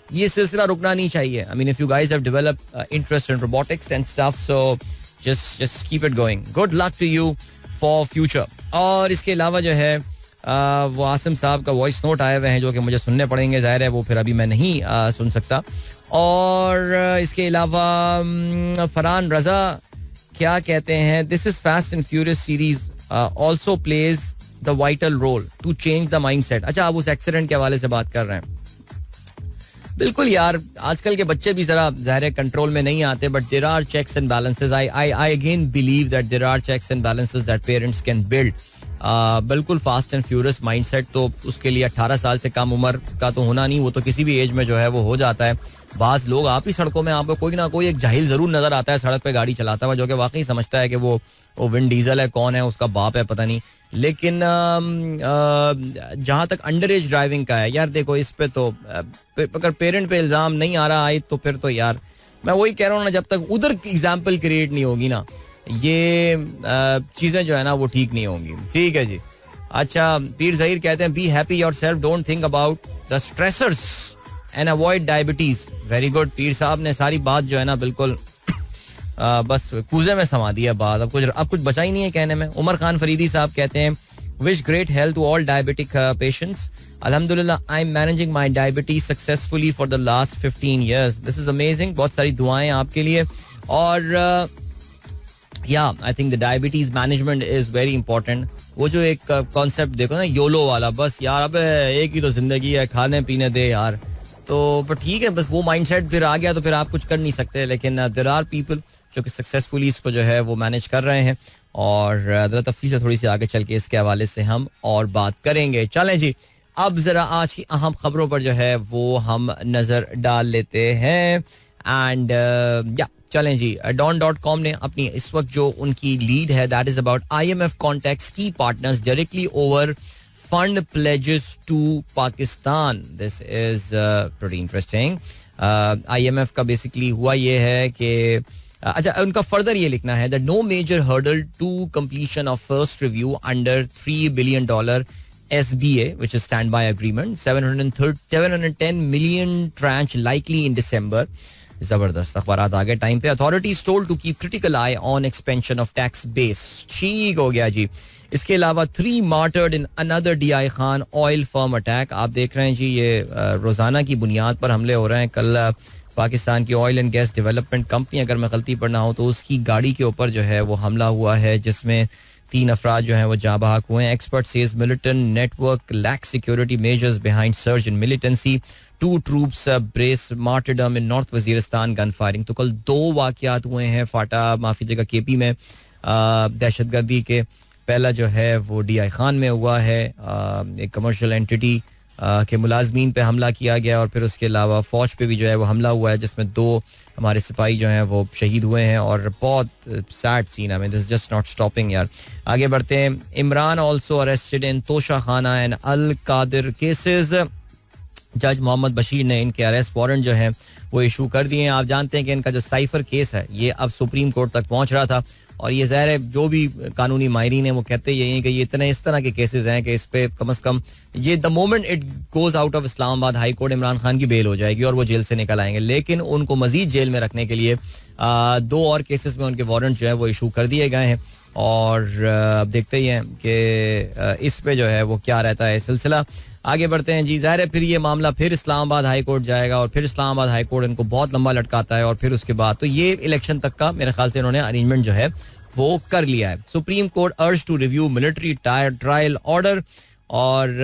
ये सिलसिला रुकना नहीं चाहिए. I mean if you guys have developed interest in robotics and stuff, so just keep it going. Good luck to you for future. और इसके अलावा जो है वो आसिम साहब का वॉइस नोट आए हुए हैं जो कि मुझे सुनने पड़ेंगे, जाहिर है वो फिर अभी मैं नहीं सुन सकता. और इसके अलावा फरहान रजा क्या कहते हैं, this is Fast and Furious series also plays the vital role to change the mindset. अच्छा, आप उस एक्सीडेंट के हवाले से बात कर रहे हैं. बिल्कुल यार, आजकल के बच्चे भी जरा ज़ाहिर कंट्रोल में नहीं आते, but there are checks and balances. I again believe that there are checks and balances that parents can build. बिल्कुल फास्ट एंड फ्यूरियस माइंडसेट तो उसके लिए 18 साल से कम उम्र का तो होना नहीं, वो तो किसी भी एज में जो है वो हो जाता है. बाज लोग आप ही सड़कों में आपको कोई ना कोई एक जाहिल जरूर नजर आता है सड़क पे गाड़ी चलाता हुआ, जो कि वाकई समझता है कि वो विन डीजल है, कौन है उसका बाप है पता नहीं. लेकिन जहां तक अंडर एज ड्राइविंग का है यार, देखो इस पे तो अगर पेरेंट पे इल्जाम नहीं आ रहा है तो फिर तो यार मैं वही कह रहा हूँ ना, जब तक उधर एग्जाम्पल क्रिएट नहीं होगी ना, ये चीजें जो है ना वो ठीक नहीं होंगी. ठीक है जी. अच्छा, पीर ज़हीर कहते हैं be happy yourself, don't think about the stressors and avoid diabetes. Very good. पीर साहब ने सारी बात जो है ना बिल्कुल बस कूजे में समा दिया बात. अब कुछ बचा ही नहीं है कहने में. उमर खान फरीदी साहब कहते हैं wish great health to all diabetic patients. अल्हम्दुलिल्लाह I am managing my diabetes successfully for the last 15 years. This is amazing. बहुत सारी दुआएं आपके लिए. और I think the diabetes management is very important. वो जो एक कॉन्सेप्ट देखो ना, योलो वाला, बस यार अब एक ही तो जिंदगी है, खाने पीने दे यार, तो पर ठीक है, बस वो माइंडसेट फिर आ गया तो फिर आप कुछ कर नहीं सकते. लेकिन देयर आर पीपल जो कि सक्सेसफुली इसको जो है वो मैनेज कर रहे हैं. और जरा तफसील से थोड़ी सी आगे चल के इसके हवाले से हम और बात करेंगे. चलें जी, अब जरा आज की अहम खबरों पर जो है वो हम नजर डाल लेते हैं. एंड चलें जी, Dawn.com ने अपनी इस वक्त जो उनकी लीड है that is about IMF contacts की partners directly over fund pledges to Pakistan. This is pretty interesting. IMF का बेसिकली हुआ ये है कि अच्छा, उनका फर्दर ये लिखना है that no major hurdle to completion of first review under $3 billion SBA which is standby agreement. 710 million tranche likely in December. जबरदस्त अखबारात आगे टाइम पे. Authorities told to keep critical eye on expansion of tax base. ठीक हो गया जी. इसके अलावा 3 martyred in another DI Khan oil firm attack. आप देख रहे हैं जी, ये रोजाना की बुनियाद पर हमले हो रहे हैं. कल पाकिस्तान की oil and gas development company, अगर मैं गलती पर ना हो तो उसकी गाड़ी के ऊपर जो है वो हमला हुआ है, जिसमें 3 अफराद जो हैं वो जाँ बहक हुए हैं. Expert says militant network lack security measures behind surge in militancy. 2 troops brace martyrdom in north Waziristan gun firing. तो कल 2 वाकयात हुए हैं फाटा माफी जगह KP में दहशतगर्दी के. पहला जो है वो DI खान में हुआ है, एक कमर्शियल एंटिटी के मुलाजमीन पे हमला किया गया, और फिर उसके अलावा फौज पे भी जो है वो हमला हुआ है, जिसमें 2 हमारे सिपाही जो हैं वो शहीद हुए हैं. और बहुत सैड सीन है. दिस जस्ट नॉट स्टॉपिंग यार. आगे बढ़ते हैं. इमरान ऑल्सो अरेस्टेड इन तोशा खाना एंड अल कादिर केसेस. जज मोहम्मद बशीर ने इनके अरेस्ट वारंट जो है वो इशू कर दिए हैं. आप जानते हैं कि इनका जो साइफर केस है ये अब सुप्रीम कोर्ट तक पहुंच रहा था, और ये ज़ाहिर है जो भी कानूनी माहिरीन है वो कहते ही हैं कि ये इतने इस तरह के केसेस हैं कि इस पे कम से कम ये the moment it goes out of Islamabad high court, Imran Khan की बेल हो जाएगी और वो जेल से निकल आएंगे. लेकिन उनको मजीद जेल में रखने के लिए 2 और केसेस में उनके वारंट जो है वो इशू कर दिए गए हैं. और अब देखते ही हैं कि इस पे जो है वो क्या रहता है सिलसिला. आगे बढ़ते हैं जी. ज़ाहिर है फिर ये मामला फिर इस्लामाबाद हाई कोर्ट जाएगा, और फिर इस्लामाबाद हाई कोर्ट इनको बहुत लंबा लटकाता है, और फिर उसके बाद तो ये इलेक्शन तक का मेरे ख्याल से इन्होंने अरेंजमेंट जो है वो कर लिया है. Supreme court urge to review military trial order. और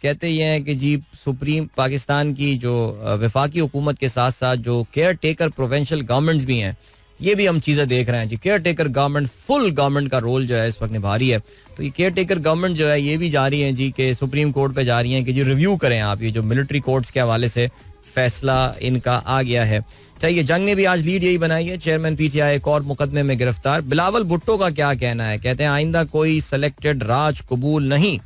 कहते ये हैं कि जी सुप्रीम पाकिस्तान की जो वफाकी हुकूमत के साथ साथ जो केयर टेकर प्रोविंशियल गवर्नमेंट्स भी हैं, ये भी हम चीज़ें देख रहे हैं जी. Care taker government full government का रोल जो है इस वक्त निभा रही है. तो ये केयर टेकर गवर्नमेंट जो है ये भी जा रही है जी कि सुप्रीम कोर्ट पे जा रही है कि जी रिव्यू करें आप ये जो मिलिट्री कोर्ट्स के हवाले से फैसला इनका आ गया है. चाहिए जंग ने भी आज लीड यही बनाई है. चेयरमैन PTI एक और मुकदमे में गिरफ्तार. बिलावल भुट्टो का क्या कहना है? कहते हैं आइंदा कोई सेलेक्टेड राज कबूल नहीं.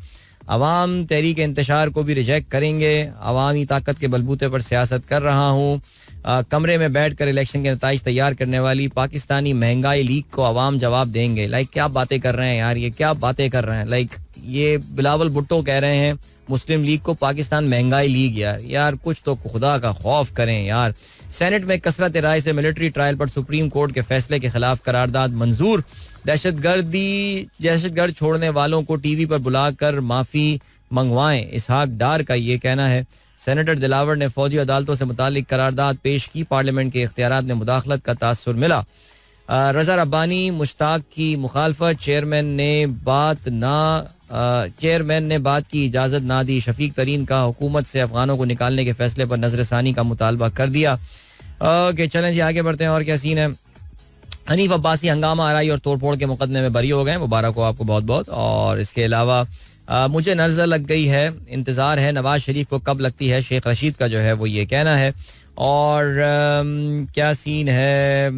अवाम तहरीक इंतशार को भी रिजेक्ट करेंगे. अवामी ताकत के बलबूते पर सियासत कर रहा हूँ. कमरे में बैठकर इलेक्शन के नताइज तैयार करने वाली पाकिस्तानी महंगाई लीग को अवाम जवाब देंगे. लाइक क्या बातें कर रहे हैं यार, ये क्या बातें कर रहे हैं. लाइक ये बिलावल भुट्टो कह रहे हैं मुस्लिम लीग को पाकिस्तान महंगाई लीग. यार कुछ तो खुदा का खौफ करें यार. सेनेट में कसरत राय से मिलिट्री ट्रायल पर सुप्रीम कोर्ट के फैसले के खिलाफ करारदाद मंजूर. दहशतगर्द छोड़ने वालों को टीवी पर बुलाकर माफी मंगवाएं, इसहाक डार का ये कहना है. सेनेटर दिलावर ने फौजी अदालतों से मुतालिक करारदाद पेश की. पार्लियामेंट के इख्तियारात में मुदाखलत का तासुर मिला. रजा रब्बानी मुश्ताक की मुखालफत. चेयरमैन ने बात की इजाजत ना दी. शफीक तरीन का हुकूमत से अफगानों को निकालने के फैसले पर नजरसानी का मुतालबा कर दिया. ओके चलें जी आगे बढ़ते हैं. और क्या सीन है. हनीफ अब्बासी हंगामा आराई और तोड़फोड़ के मुकदमे में बरी हो गए. मुबारक हो आपको बहुत बहुत. और इसके अलावा मुझे नजर लग गई है, इंतजार है नवाज शरीफ को कब लगती है. शेख रशीद का जो है वो ये कहना है. और क्या सीन है.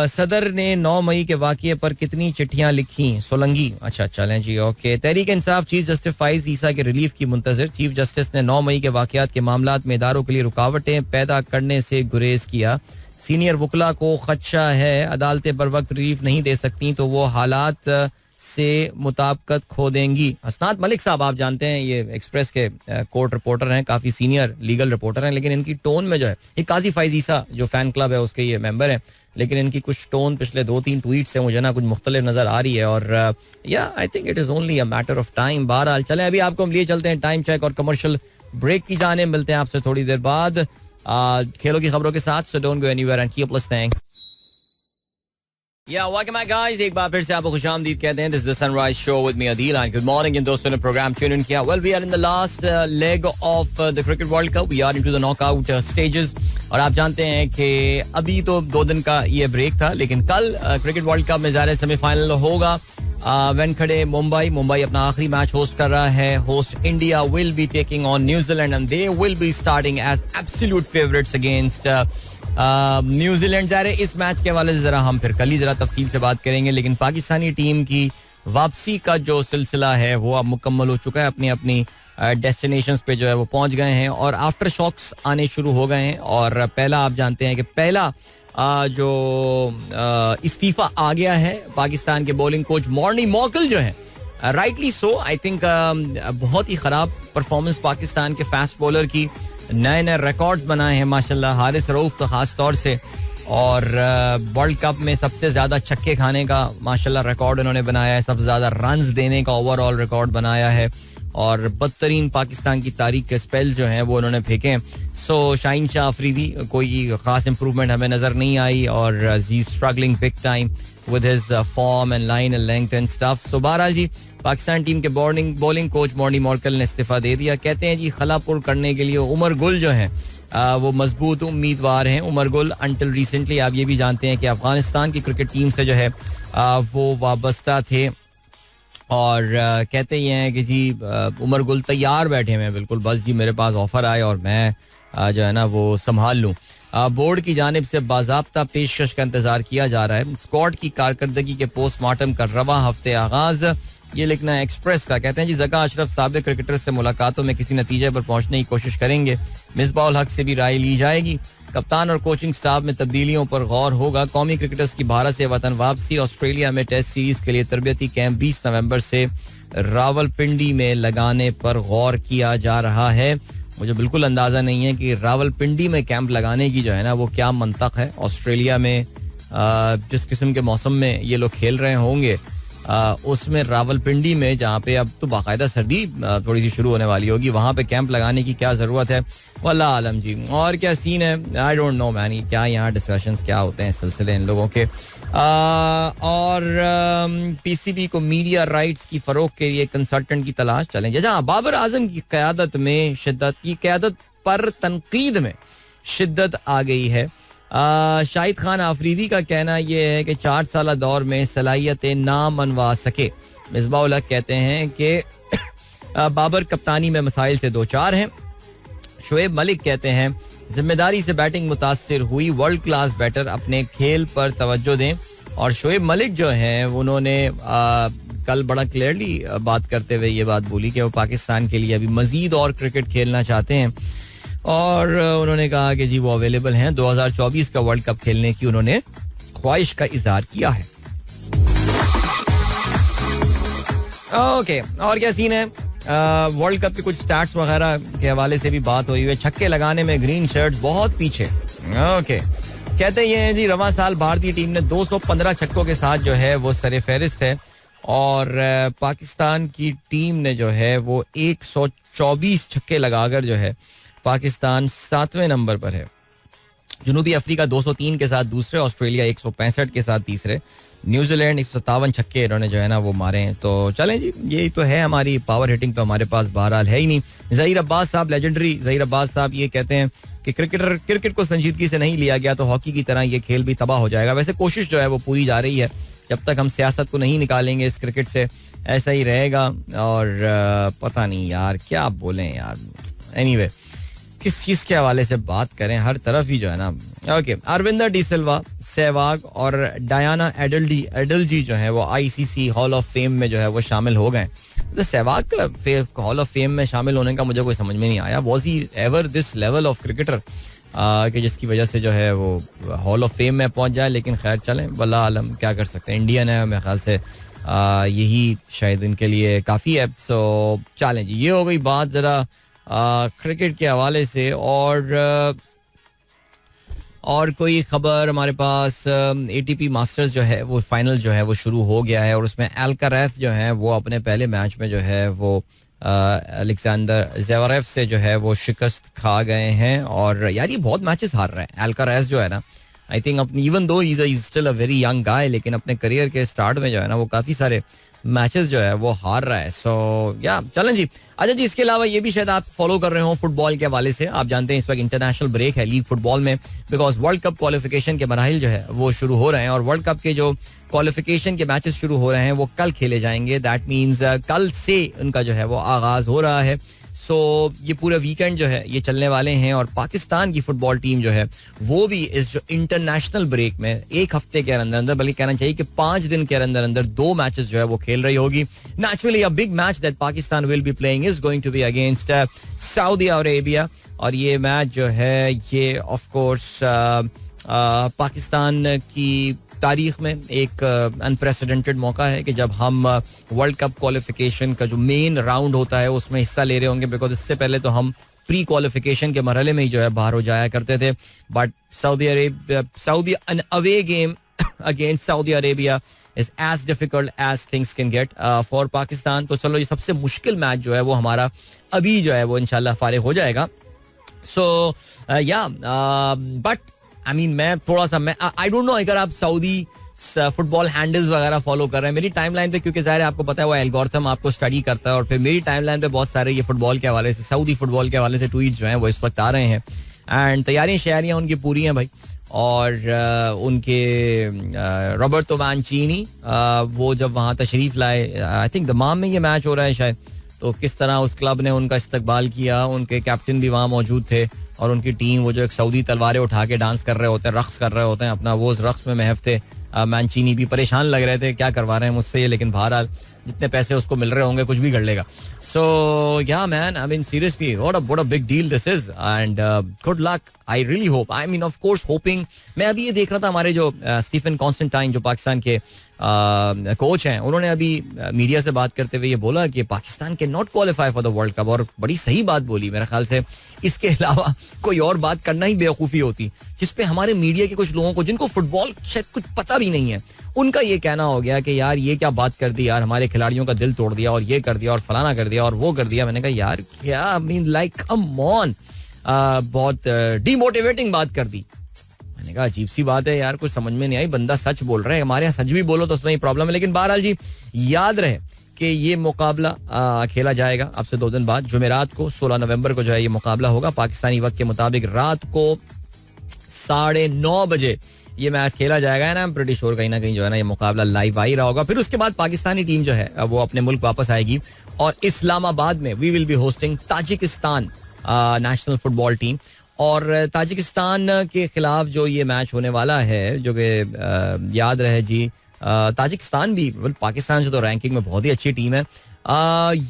सदर ने 9 मई के वाक़ये पर कितनी चिट्ठियां लिखी. सोलंगी. अच्छा चलें जी okay. Tehreek Insaf chief justice फाइज ईसा के रिलीफ की मुंतजर. चीफ जस्टिस ने 9 मई के वाक़यात के मामलात में इदारों के लिए रुकावटें पैदा करने से गुरेज किया. सीनियर वकला को खदशा है अदालतें बर वक्त रिलीफ नहीं दे सकती तो वो हालात से मुताबिकत खो देंगी. हसनात मलिक साहब आप जानते हैं ये एक्सप्रेस के कोर्ट रिपोर्टर हैं, काफ़ी सीनियर लीगल रिपोर्टर हैं, लेकिन इनकी टोन में जो है ये काजी फाइज ईसा जो फैन क्लब है उसके ये मेंबर हैं, लेकिन इनकी कुछ टोन पिछले 2-3 ट्वीट से मुझे ना कुछ मुख्तलिफ नजर आ रही है. और या I think it is only a matter of time. बहरहाल चलें अभी आपको हम लिए चलते हैं टाइम चेक और कमर्शियल ब्रेक की जाने. मिलते हैं आपसे थोड़ी देर बाद खेलों की खबरों के साथ. So don't go anywhere and keep listening. Yeah, welcome back guys. एक बार फिर से आपको खुशामदीद कहते हैं. This is the Sunrise Show with me Adil and good morning. इन दोस्तों ने प्रोग्राम ट्यून इन किया. Well, we are in the last leg of the Cricket World Cup. We are into the knockout stages. और आप जानते हैं कि अभी तो 2 दिन का ये ब्रेक था, लेकिन कल क्रिकेट वर्ल्ड कप में ज़ाहिर सेमीफाइनल होगा. वेनखड़े मुंबई अपना आखिरी मैच होस्ट कर रहा है. Host India will be taking on New Zealand and they will be starting as absolute favourites against New Zealand. ज़ाहिर इस मैच के हवाले से जरा हम फिर कल ही जरा तफसील से बात करेंगे, लेकिन पाकिस्तानी टीम की वापसी का जो सिलसिला है वो अब मुकम्मल हो चुका है. अपनी अपनी डेस्टिनेशंस पे जो है वो पहुंच गए हैं और आफ्टर शॉक्स आने शुरू हो गए हैं. और पहला आप जानते हैं कि पहला जो इस्तीफा आ गया है पाकिस्तान के बॉलिंग कोच मॉर्नी मॉकल जो है, राइटली सो आई थिंक बहुत ही ख़राब परफॉर्मेंस पाकिस्तान के फास्ट बॉलर की. नए नए रिकॉर्ड्स बनाए हैं माशाल्लाह. हारिस रऊफ तो खास तौर से. और वर्ल्ड कप में सबसे ज़्यादा छक्के खाने का माशाल्लाह रिकॉर्ड उन्होंने बनाया है. सबसे ज़्यादा रन्स देने का ओवरऑल रिकॉर्ड बनाया है. और बदतरीन पाकिस्तान की तारीख के स्पेल्स जो हैं वो उन्होंने फेंके हैं. सो शाहीन शाह अफरीदी कोई ख़ास इंप्रूवमेंट हमें नज़र नहीं आई और ही struggling big time with his form and line and length and stuff. So बहरहाल जी पाकिस्तान टीम के बॉलिंग कोच मॉर्नी मॉर्कल ने इस्तीफा दे दिया. कहते हैं जी खलापुर करने के लिए उमर गुल जो है वो मजबूत उम्मीदवार हैं. उमर गुल अंटिल रिसेंटली आप ये भी जानते हैं कि अफगानिस्तान की क्रिकेट टीम से जो है वो वाबस्ता थे. और कहते ये हैं कि जी उमर गुल तैयार बैठे हुए हैं बिल्कुल, बस जी मेरे पास ऑफर आए और मैं जो है ना वो संभाल लूँ. बोर्ड की जानिब से बाज़ाब्ता पेशकश का इंतजार किया जा रहा है. स्क्वाड की कारकर्दगी के पोस्टमार्टम का रवा हफ्ते आगाज. ये लिखना है एक्सप्रेस का. कहते हैं जी ज़का अशरफ साबिक क्रिकेटर से मुलाकातों में किसी नतीजे पर पहुंचने की कोशिश करेंगे. मिसबाह उल हक से भी राय ली जाएगी. कप्तान और कोचिंग स्टाफ में तब्दीलियों पर गौर होगा. कौमी क्रिकेटर्स की भारत से वतन वापसी. ऑस्ट्रेलिया में टेस्ट सीरीज के लिए तरबियती कैंप 20 नवंबर से रावलपिंडी में लगाने पर गौर किया जा रहा है. मुझे बिल्कुल अंदाज़ा नहीं है कि रावलपिंडी में कैंप लगाने की जो है ना वो क्या मंतक है. ऑस्ट्रेलिया में जिस किस्म के मौसम में ये लोग खेल रहे होंगे उसमें रावलपिंडी में जहाँ पे अब तो बाकायदा सर्दी थोड़ी सी शुरू होने वाली होगी, वहाँ पे कैंप लगाने की क्या ज़रूरत है. वल्लाह आलम जी. और क्या सीन है आई डोंट नो मैन. क्या यहाँ डिस्कशंस क्या होते हैं इस सिलसिले इन लोगों के. और पीसीबी को मीडिया राइट्स की फरोख के लिए कंसल्टेंट की तलाश. चलें जहाँ बाबर आजम की क़यादत में शिद्दत की क़यादत पर तनकीद में शिद्दत आ गई है. शाहिद खान आफरीदी का कहना यह है कि 4 साल दौर में सलाहियतें ना मनवा सके. मिसबाह उल हक कहते हैं कि बाबर कप्तानी में मसाइल से 2-4 हैं. शोएब मलिक कहते हैं जिम्मेदारी से बैटिंग मुतासिर हुई, वर्ल्ड क्लास बैटर अपने खेल पर तवज्जो दें. और शोएब मलिक जो हैं उन्होंने कल बड़ा क्लियरली बात करते हुए ये बात बोली कि वो पाकिस्तान के लिए अभी मजीद और क्रिकेट खेलना चाहते हैं. और उन्होंने कहा कि जी वो अवेलेबल हैं. 2024 का वर्ल्ड कप खेलने की उन्होंने ख्वाहिश का इजहार किया है. ओके, और क्या सीन है? वर्ल्ड कप के कुछ स्टैट्स वगैरह के हवाले से भी बात हुई है. छक्के लगाने में ग्रीन शर्ट्स बहुत पीछे. ओके, कहते ये हैं जी रवां साल भारतीय टीम ने 215 छक्कों के साथ जो है वो सरे फहरिस्त है और पाकिस्तान की टीम ने जो है वो 124 छक्के लगाकर जो है पाकिस्तान 7वें नंबर पर है. जनूबी अफ्रीका 203 के साथ दूसरे, ऑस्ट्रेलिया 165 के साथ तीसरे, न्यूजीलैंड 157 छक्के इन्होंने जो है ना वो मारे हैं. तो चलें जी, यही तो है हमारी पावर हिटिंग, तो हमारे पास बहरहाल है ही नहीं. ज़हीर अब्बास साहब, लेजेंडरी ज़हीर अब्बास साहब, ये कहते हैं कि क्रिकेट को संजीदगी से नहीं लिया गया तो हॉकी की तरह ये खेल भी तबाह हो जाएगा. वैसे कोशिश जो है वो पूरी जा रही है. जब तक हम सियासत को नहीं निकालेंगे इस क्रिकेट से ऐसा ही रहेगा. और पता नहीं यार क्या बोलें यार. एनीवे, किस चीज के हवाले से बात करें, हर तरफ ही जो है ना. ओके, अरविंदर डी सिल्वा, सहवाग और डायना एडल्जी जो है वो आईसीसी हॉल ऑफ फेम में जो है वो शामिल हो गए. तो सहवाग का हॉल ऑफ फेम में शामिल होने का मुझे कोई समझ में नहीं आया. Was he ever this level of cricketer कि जिसकी वजह से जो है वो हॉल ऑफ फेम में पहुंच जाए. लेकिन खैर चलें, वल्लाह आलम, क्या कर सकते हैं. इंडियन है, मेरे ख्याल से यही शायद इनके लिए काफ़ी है. सो चलें जी, ये हो गई बात ज़रा क्रिकेट के हवाले से. और कोई खबर हमारे पास, एटीपी मास्टर्स जो है वो फाइनल जो है वो शुरू हो गया है और उसमें अल्काराज जो है वो अपने पहले मैच में जो है वो अलेक्जेंडर ज़वेरेव से जो है वो शिकस्त खा गए हैं. और यार ये बहुत मैचेस हार रहा है अल्काराज जो है ना. आई थिंक अपनी, even though is still a very young guy, लेकिन अपने करियर के स्टार्ट में जो है ना वो काफ़ी सारे मैचेस जो है वो हार रहा है. सो या चलें जी. अच्छा जी, इसके अलावा ये भी शायद आप फॉलो कर रहे हो फुटबॉल के हवाले से. आप जानते हैं इस वक्त इंटरनेशनल ब्रेक है लीग फुटबॉल में, बिकॉज वर्ल्ड कप क्वालिफिकेशन के मराहिल जो है वो शुरू हो रहे हैं और वर्ल्ड कप के जो क्वालिफिकेशन के मैचेस शुरू हो रहे हैं वो कल खेले जाएंगे. दैट मीन्स कल से उनका जो है वो आगाज हो रहा है. सो ये पूरे वीकेंड जो है ये चलने वाले हैं और पाकिस्तान की फुटबॉल टीम जो है वो भी इस जो इंटरनेशनल ब्रेक में एक हफ्ते के अंदर अंदर, बल्कि कहना चाहिए कि 5 दिन के अंदर अंदर 2 मैचेस जो है वो खेल रही होगी. Naturally a big match that Pakistan will be playing is going to be against Saudi Arabia. और ये मैच जो है ये ऑफ कोर्स पाकिस्तान की तारीख में एक अनप्रेसिडेंटेड मौका है कि जब हम वर्ल्ड कप क्वालिफिकेशन का जो मेन राउंड होता है उसमें हिस्सा ले रहे होंगे. बिकॉज इससे पहले तो हम प्री क्वालिफिकेशन के मरहले में ही जो है बाहर हो जाया करते थे. But Saudi an away game against Saudi Arabia is as difficult as things can get for Pakistan. तो चलो, ये सबसे मुश्किल मैच जो है वो हमारा अभी जो है वो इंशाल्लाह फारिग हो जाएगा. सो या बट आई मीन मैं थोड़ा सा आई डोंट नो अगर आप सऊदी फुटबॉल हैंडल्स वगैरह फॉलो कर रहे हैं मेरी टाइमलाइन पे, क्योंकि ज़ाहिर है आपको पता है वो एल्गोरिथम आपको स्टडी करता है और फिर मेरी टाइमलाइन पे बहुत सारे ये फुटबॉल के हवाले से, सऊदी फुटबॉल के हवाले से ट्वीट्स जो हैं वो इस वक्त आ रहे हैं. एंड तैयारियां शयारियां उनकी पूरी हैं भाई. और उनके रॉबर्टो मांचीनी वो जब वहाँ तशरीफ लाए, आई थिंक दमाम में ये मैच हो रहा है शायद, तो किस तरह उस क्लब ने उनका इस्तकबाल किया. उनके कैप्टन भी वहाँ मौजूद थे और उनकी टीम, वो जो एक सऊदी तलवारें उठा के डांस कर रहे होते हैं, रक्स कर रहे होते हैं अपना, वो उस रक्स में महफ थे. मैंचीनी भी परेशान लग रहे थे क्या करवा रहे हैं मुझसे ये, लेकिन बहरहाल जितने पैसे उसको मिल रहे होंगे कुछ भी कर लेगा. सो या man, I mean seriously what a big deal this is and good luck. I really hope, I mean of course hopping. मैं अभी ये देख रहा था हमारे जो स्टीफन कॉन्स्टेंटाइन जो पाकिस्तान के कोच हैं, उन्होंने अभी मीडिया से बात करते हुए ये बोला कि पाकिस्तान के not qualify for the world cup. और बड़ी सही बात बोली मेरे ख्याल से. इसके अलावा कोई और बात करना ही बेवकूफ़ी होती, जिसपे हमारे मीडिया के कुछ लोगों को जिनको फुटबॉल शायद कुछ पता भी नहीं है, उनका ये कहना हो गया कि यार ये क्या बात कर दी यार, हमारे खिलाड़ियों का दिल तोड़ दिया और ये कर दिया और फलाना कर दिया और वो कर दिया. मैंने कहा यार क्या, I mean like come on, बहुत डीमोटिवेटिंग बात कर दी. मैंने कहा अजीब सी बात है यार, कुछ समझ में नहीं आई. बंदा सच बोल रहे हैं, हमारे यहाँ सच भी बोलो तो उसमें ही प्रॉब्लम है. लेकिन बहरहाल जी याद रहे कि ये मुकाबला खेला जाएगा अब से 2 दिन बाद, जुमेरात को 16 नवंबर को जो है ये मुकाबला होगा. पाकिस्तानी वक्त के मुताबिक रात को 9:30 बजे ये मैच खेला जाएगा. ना प्रीटी श्योर कहीं ना कहीं जो है ना ये मुकाबला लाइव आ ही रहा होगा. फिर उसके बाद पाकिस्तानी टीम जो है वो अपने मुल्क वापस आएगी और इस्लामाबाद में we will be hosting Tajikistan national football team. और ताजिकिस्तान के खिलाफ जो ये मैच होने वाला है, जो कि याद रहे जी ताजिकिस्तान भी पाकिस्तान से तो रैंकिंग में बहुत ही अच्छी टीम है.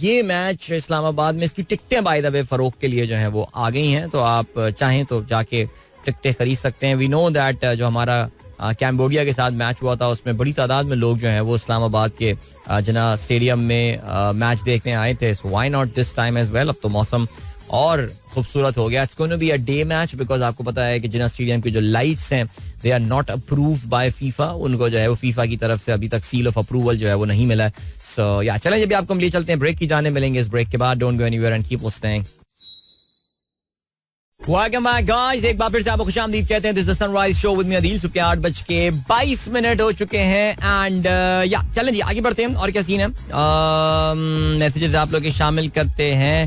ये मैच इस्लामाबाद में, इसकी टिकटें बाय द वे फरोख्त के लिए जो है वो आ गई हैं, तो आप चाहें तो जाके टिकटें खरीद सकते हैं. वी नो दैट जो हमारा कैम्बोडिया के साथ मैच हुआ था उसमें बड़ी तादाद में लोग जो हैं वो इस्लामाबाद के जना स्टेडियम में मैच देखने आए थे. So why not this time as well. अब तो मौसम और खूबसूरत हो गया. It's going to be a day match because आपको पता है कि जिना स्टेडियम की जो लाइट्स हैं they are not approved by FIFA. उनको जो है वो फीफा की तरफ से अभी तक सील ऑफ अप्रूवल जो है वो नहीं मिला है. सो या चलें जब आपको हम लिए चलते हैं ब्रेक की जाने. मिलेंगे इस ब्रेक के बाद. Don't go anywhere and keep listening. Welcome back guys. एक बार फिर से आपको खुशामदीद कहते हैं. This is the Sunrise Show with me Adeel. सुबह के 8:22 हो चुके हैं एंड या चलें जी आगे बढ़ते हैं. और क्या सीन है, मैसेजेस आप लोग शामिल करते हैं.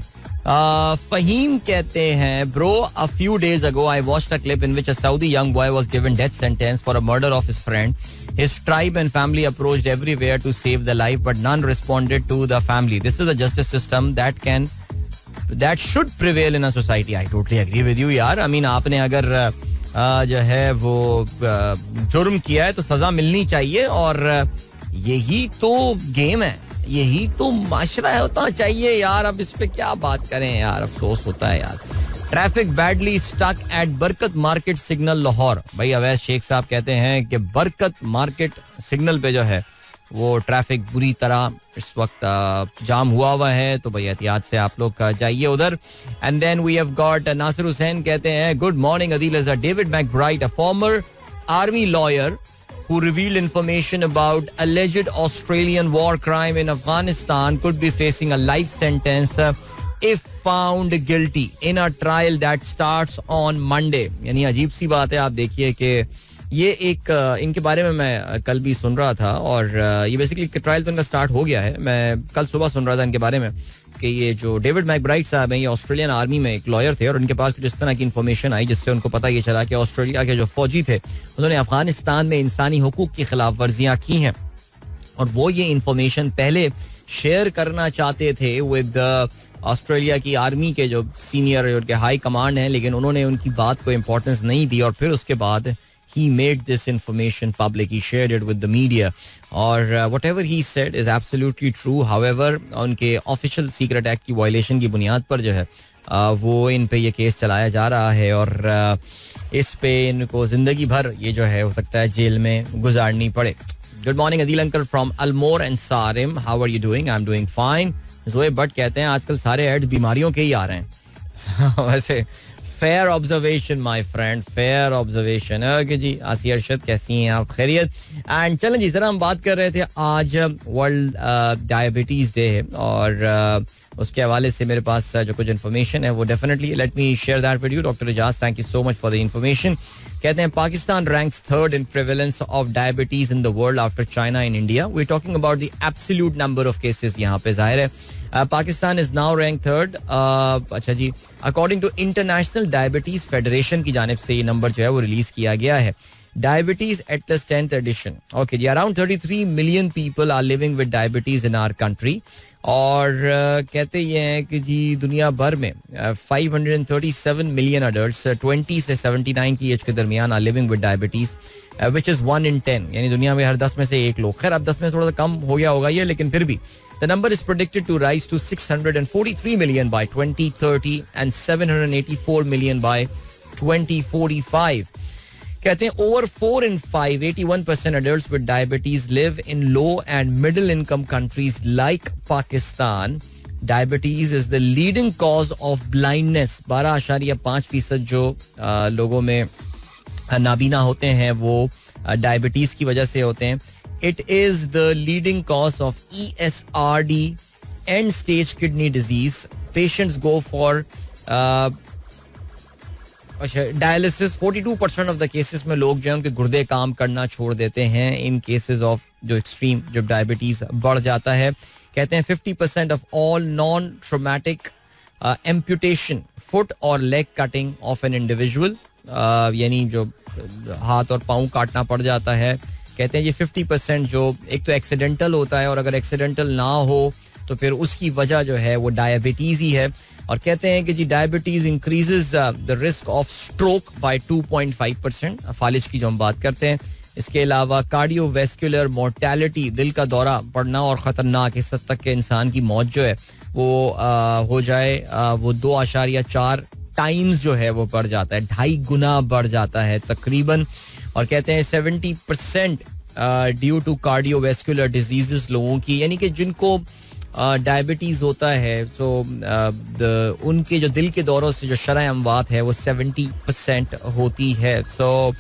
फहीम कहते हैं, bro a few days ago I watched a clip in which a Saudi young boy was given death sentence for a murder of his friend. His tribe and family approached everywhere to save the life, but none responded to the family. This is a justice system that should prevail in a society. I totally agree with you यार. I mean आपने अगर जो है वो जुर्म किया है तो सजा मिलनी चाहिए और यही तो गेम है, यही तो माशरा होता चाहिए यार. अब इस पे क्या बात करें यार, अफसोस होता है यार. ट्रैफिक बैडली स्टक एट बरकत मार्केट सिग्नल लाहौर. भाई अवैस शेख साहब कहते हैं कि बरकत मार्केट सिग्नल पे जो है वो ट्रैफिक बुरी तरह इस वक्त जाम हुआ है, तो भाई एहतियात से आप लोग जाइए उधर. And then we have got Nasir Hussain कहते हैं, good morning Adeel. David McBride, a former army lawyer who revealed information about alleged Australian war crime in Afghanistan could be facing a life sentence if found guilty in a trial that starts on Monday. यानी अजीब सी बात है. आप देखिए कि ये एक इनके बारे में मैं कल भी सुन रहा था और ये बेसिकली ट्रायल तो इनका स्टार्ट हो गया है. मैं कल सुबह सुन रहा था इनके बारे में कि ये जो डेविड मैकब्राइट साहब हैं ये ऑस्ट्रेलियन आर्मी में एक लॉयर थे और उनके पास कुछ इस तरह की इन्फॉर्मेशन आई जिससे उनको पता ये चला कि ऑस्ट्रेलिया के जो फौजी थे उन्होंने अफगानिस्तान में इंसानी हुकूक की खिलाफ वर्जियां की हैं और वो ये इन्फॉर्मेशन पहले शेयर करना चाहते थे विद ऑस्ट्रेलिया की आर्मी के जो सीनियर उनके हाई कमांड हैं, लेकिन उन्होंने उनकी बात को इम्पोर्टेंस नहीं दी और फिर उसके बाद he made this information public, he shared it with the media और whatever he said is absolutely true. However उनके ऑफिशियल सीक्रेट एक्ट की वायलेशन की बुनियाद पर जो है वो इन पे ये केस चलाया जा रहा है और इस पे इनको जिंदगी भर ये जो है हो सकता है जेल में गुजारनी पड़े. Good morning Adeel uncle from अल्मोर and Sarim, how are you doing? I am doing fine. जोए बट कहते हैं आजकल सारे एड्स बीमारियों के ही आ रहे हैं. वैसे fair observation my friend, fair observation. Okay जी, आसिया अरशद कैसी हैं आप? खैरियत. एंड चलें जी, जरा हम बात कर रहे थे आज वर्ल्ड डायबिटीज डे है और उसके हवाले से मेरे पास जो कुछ इन्फॉर्मेशन है वो definitely let me share that with you. Doctor Ejaz, thank you so much for the information. कहते हैं Pakistan ranks third in prevalence of diabetes in the world after China and India. We are talking about the absolute number of cases. यहाँ पे जाहिर है Pakistan is now rank third. अच्छा जी, according to international diabetes federation की जानिब से ये नंबर जो है वो रिलीज किया गया है. Diabetes atlas 10th edition. Okay जी, around 33 million people are living with diabetes in our country और कहते ये हैं कि जी दुनिया भर में 537 मिलियन अडल्ट्स 20 से 79 की एज के दरमियान are living with diabetes which is 1 in 10. यानी दुनिया में हर 10 में से एक लोग. खैर अब 10 में थोड़ा सा कम हो गया होगा ये, लेकिन फिर भी the number is predicted to rise to 643 million by 2030 and 784 million by 2045. कहते हैं over 4 in 5, 81% adults with diabetes live in low and middle income countries like Pakistan. Diabetes is the leading cause of blindness. 12.5% जो लोगों में नाबीना होते हैं वो diabetes की वजह से होते हैं. It is the leading cause of ESRD, end stage kidney disease. Patients go for dialysis. 42% of the cases में लोग जो है उनके गुर्दे काम करना छोड़ देते हैं इन केसेस ऑफ जो एक्सट्रीम जब डायबिटीज बढ़ जाता है. कहते हैं 50% of all non traumatic amputation, foot और leg cutting of an individual, यानी जो हाथ और पाँव काटना पड़ जाता है, कहते हैं ये 50% जो एक तो एक्सीडेंटल होता है और अगर एक्सीडेंटल ना हो तो फिर उसकी वजह जो है वो डायबिटीज ही है. और कहते हैं कि जी diabetes increases the risk of stroke by 2.5%. फालिज की जो हम बात करते हैं इसके अलावा कार्डियोवैस्कुलर मोर्टेलिटी, दिल का दौरा पड़ना और ख़तरनाक, इस हद तक के इंसान की मौत जो है वो हो जाए, वो 2.4 टाइम्स जो है वो बढ़ जाता है, 2.5 गुना बढ़ जाता है तकरीबन. और कहते हैं 70% ड्यू टू कार्डियोवैस्कुलर डिजीजेस लोगों की, यानी कि जिनको डायबिटीज होता है, तो उनके जो दिल के दौरों से जो शरह अमवात है वो 70% होती है. सो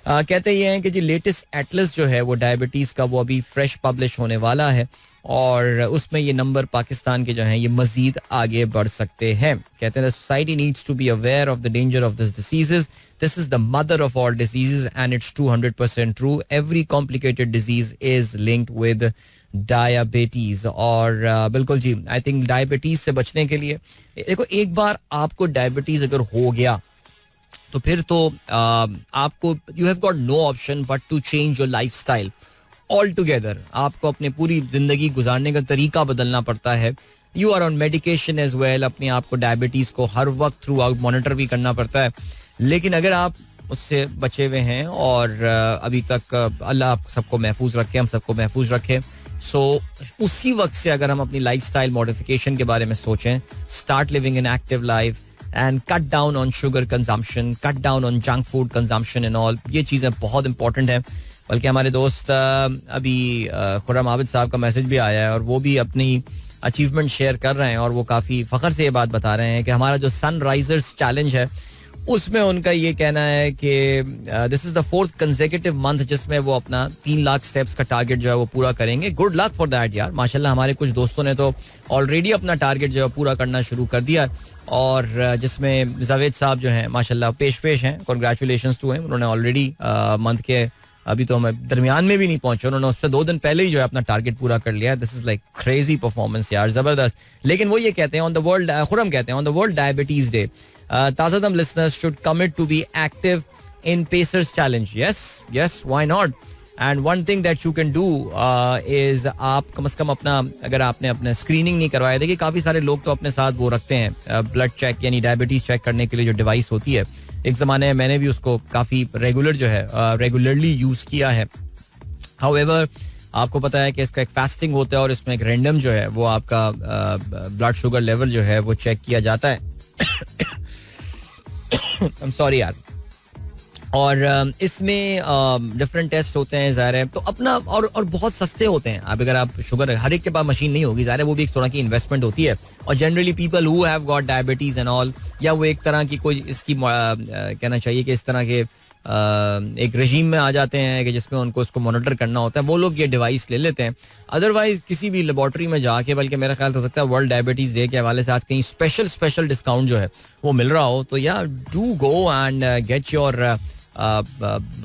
कहते ये हैं कि जी लेटेस्ट एटलस जो है वो डायबिटीज का वो अभी फ्रेश पब्लिश होने वाला है और उसमें ये नंबर पाकिस्तान के जो हैं ये मजीद आगे बढ़ सकते हैं. कहते हैं society needs to be aware of the danger of this diseases. This is the mother of all diseases and it's 200% true. Every complicated disease is linked with diabetes. और बिल्कुल जी, आई थिंक डायबिटीज से बचने के लिए देखो, एक बार आपको diabetes अगर हो गया तो फिर तो आपको you have got no option but to change your lifestyle all together. आपको अपने पूरी जिंदगी गुजारने का तरीका बदलना पड़ता है. You are on medication as well. अपने आप को डायबिटीज को हर वक्त थ्रू आउट मॉनिटर भी करना पड़ता है. लेकिन अगर आप उससे बचे हुए हैं और अभी तक अल्लाह आप सबको महफूज रखे, हम सबको महफूज रखे, सो उसी वक्त से अगर हम अपनी लाइफस्टाइल मॉडिफिकेशन के बारे में सोचें, start living an active life and cut down on sugar consumption, cut down on junk food consumption and all. ये चीज़ें बहुत इंपॉर्टेंट हैं. बल्कि हमारे दोस्त अभी खुर्रम आबिद साहब का मैसेज भी आया है और वो भी अपनी अचीवमेंट शेयर कर रहे हैं और वो काफ़ी फ़ख्र से ये बात बता रहे हैं कि हमारा जो सनराइजर्स चैलेंज है उसमें उनका ये कहना है कि this is the 4th consecutive month जिसमें वो अपना 3 लाख स्टेप्स का टारगेट जो है वो पूरा करेंगे. गुड लक फॉर दैट यार. माशाल्लाह हमारे कुछ दोस्तों ने तो ऑलरेडी अपना टारगेट जो है पूरा करना शुरू कर दिया और जिसमें जावेद साहब जो हैं माशाल्लाह पेश हैं. Congratulations to him. उन्होंने ऑलरेडी मंथ के अभी तो हम दरमियान में भी नहीं पहुंचे, उन्होंने उससे 2 दिन पहले ही जो है अपना टारगेट पूरा कर लिया. This is like crazy performance यार, जबरदस्त. लेकिन वो ये कहते हैं ऑन द वर्ल्ड, खुर्रम कहते हैं on the world diabetes day ताज़ादम listeners should commit to be active in pacers challenge. Yes why not. And one thing that you can do is आप कम से कम अपना, अगर आपने अपने स्क्रीनिंग नहीं करवाया, देखिए काफ़ी सारे लोग तो अपने साथ वो रखते हैं ब्लड चेक यानी डायबिटीज चेक करने के लिए जो डिवाइस होती है. एक ज़माने में मैंने भी उसको काफ़ी रेगुलरली यूज़ किया है. हाउएवर आपको पता है कि इसका एक फास्टिंग होता है और इसमें एक रैंडम जो है वो आपका ब्लड शुगर लेवल जो है वो चेक किया जाता है. आई एम सॉरी यार. और इसमें डिफरेंट टेस्ट होते हैं, ज़ाहिर है, तो अपना और बहुत सस्ते होते हैं. अब अगर आप शुगर, हर एक के पास मशीन नहीं होगी, ज़ाहिर है वो भी एक तरह की इन्वेस्टमेंट होती है. और generally people who have got diabetes and all, या वो एक तरह की कोई इसकी कहना चाहिए कि इस तरह के एक रजीम में आ जाते हैं कि जिसमें उनको उसको मॉनिटर करना होता है, वो लोग ये डिवाइस ले लेते हैं. अदरवाइज किसी भी लेबॉर्ट्री में जाके, बल्कि मेरा ख्याल हो सकता है वर्ल्ड डायबिटीज डे के हवाले से आज कहीं स्पेशल डिस्काउंट जो है वो मिल रहा हो, तो या do go and get your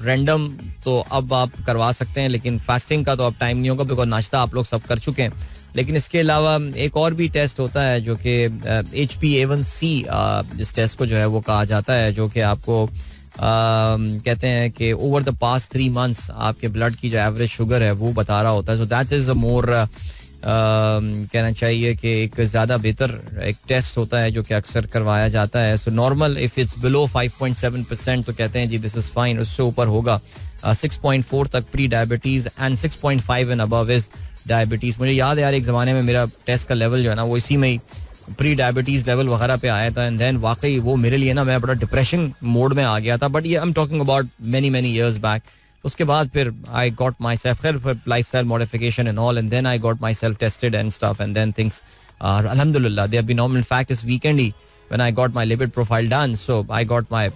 random. तो अब आप करवा सकते हैं, लेकिन फास्टिंग का तो अब टाइम नहीं होगा बिकॉज नाश्ता आप लोग सब कर चुके हैं. लेकिन इसके अलावा एक और भी टेस्ट होता है जो कि HbA1c जिस टेस्ट को जो है वो कहा जाता है, जो कि आपको कहते हैं कि ओवर द पास्ट 3 months आपके ब्लड की जो एवरेज शुगर है वो बता रहा होता है. सो दैट इज अ मोर कहना चाहिए कि एक ज़्यादा बेहतर एक टेस्ट होता है जो कि अक्सर करवाया जाता है. So normal if it's below 5.7% तो कहते हैं जी दिस इज़ फाइन. उससे ऊपर होगा 6.4 तक pre diabetes and 6.5 and above is diabetes. मुझे याद है यार एक ज़माने में मेरा टेस्ट का लेवल जो है ना वो इसी में ही प्री डायबिटीज़ लेवल वगैरह पे आया था. एंड देन वाकई वो मेरे लिए ना मैं बड़ा डिप्रेशन मोड में आ गया था. बट ये I am talking about many years back. उसके बाद फिर I got my self lifestyle modification and all, and then I got my self tested and stuff, and then things alhamdulillah they have been normal. In fact this weekend when I got my lipid profile done, so I got my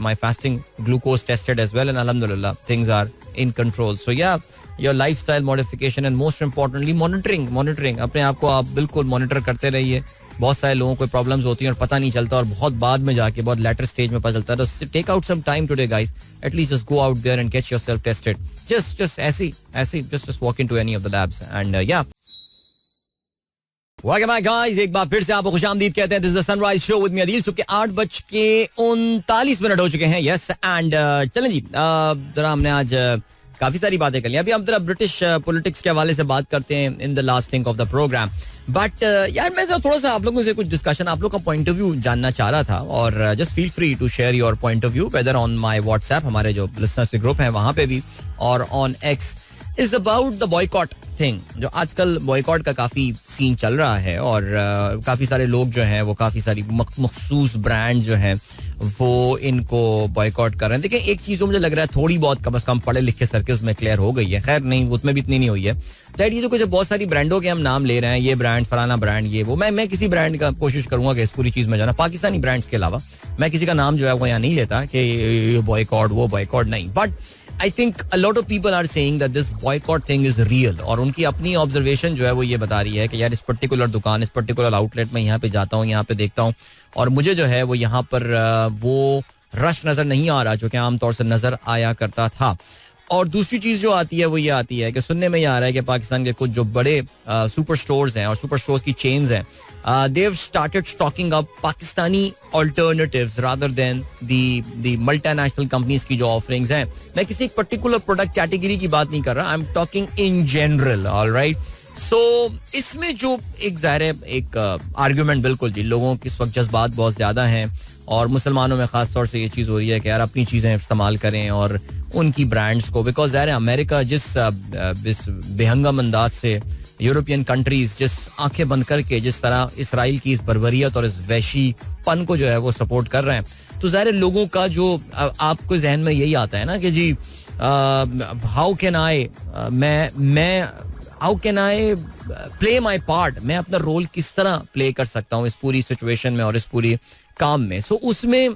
my fasting glucose tested as well, and alhamdulillah things are in control. So yeah, your lifestyle modification and most importantly monitoring अपने आप को आप बिल्कुल monitor करते रहिए. बहुत सारे लोगों को प्रॉब्लम्स होती हैं और पता नहीं चलता और बहुत बाद में जाके बहुत लेटर स्टेज में पता चलता है. तो take out some time today guys, at least just go out there and get yourself tested. Just ऐसे just walk into any of the labs and yeah. Welcome back guys, एक बार फिर से आपको खुशामदीद कहते हैं. This is the sunrise show with me Adeel. सुबह के 8:39 हो चुके हैं. यस एंड चलें जी, जरा हमने आज काफी सारी बातें कर ली. अभी हम जरा ब्रिटिश पॉलिटिक्स के हवाले से बात करते हैं in the last link of the program. But यार मैं थोड़ा सा आप लोगों से कुछ डिस्कशन, आप लोग का पॉइंट ऑफ व्यू जानना चाह रहा था. और just feel free to share your point of view whether on my WhatsApp, हमारे जो लिसनर्स के ग्रुप है वहां पे भी, और on x. Is about the boycott thing. जो आजकल बॉयकॉट का काफी सीन चल रहा है और काफी सारे लोग जो हैं वो काफी सारी मखसूस ब्रांड जो हैं वो इनको बॉयकॉट कर रहे हैं. देखिए एक चीज तो मुझे लग रहा है थोड़ी बहुत कम से कम पढ़े लिखे सर्कल्स में क्लियर हो गई है. खैर नहीं, उसमें भी इतनी नहीं हुई है. दैट ये जो कुछ बहुत सारी ब्रांडों के हम नाम ले रहे हैं, ये ब्रांड फलाना ब्रांड ये वो, मैं किसी ब्रांड का कोशिश करूंगा कि इस पूरी चीज में जाना, पाकिस्तानी ब्रांड्स के अलावा मैं किसी का नाम जो है वो यहाँ नहीं लेता कि ये बॉयकॉट वो बॉयकॉट नहीं. But I think a lot of people are saying that this boycott thing is real. और उनकी अपनी ऑब्जर्वेशन जो है वो ये बता रही है कि यार इस पर्टिकुलर दुकान, इस पर्टिकुलर आउटलेट में यहाँ पे जाता हूँ, यहाँ पे देखता हूँ और मुझे जो है वो यहाँ पर वो रश नजर नहीं आ रहा जो कि आमतौर से नजर आया करता था. और दूसरी चीज जो आती है वो ये आती है कि सुनने में ये आ रहा है कि पाकिस्तान के कुछ जो बड़े सुपर स्टोर्स हैं और सुपर स्टोर्स की चेन्स हैं, they've started stocking up Pakistani alternatives rather than the multinational companies की जो offerings हैं. मैं किसी एक particular product category की बात नहीं कर रहा, I'm talking in general, all right. So इसमें जो एक ज़ाहिर है एक आर्ग्यूमेंट बिल्कुल जी, लोगों के इस वक्त जज्बात बहुत ज़्यादा हैं और मुसलमानों में खास तौर से ये चीज़ हो रही है कि यार अपनी चीज़ें इस्तेमाल करें और उनकी ब्रांड्स को, बिकॉज ज़ाहिर है अमेरिका जिस बेहंगम अंदाज से यूरोपियन कंट्रीज जिस आंखें बंद करके जिस तरह इसराइल की इस बर्बरियत और इस वैशीपन को जो है वो सपोर्ट कर रहे हैं, तो ज़ाहिर लोगों का जो आपको जहन में यही आता है ना कि जी how can I play my part, मैं अपना रोल किस तरह प्ले कर सकता हूँ इस पूरी सिचुएशन में और इस पूरी काम में. सो उसमें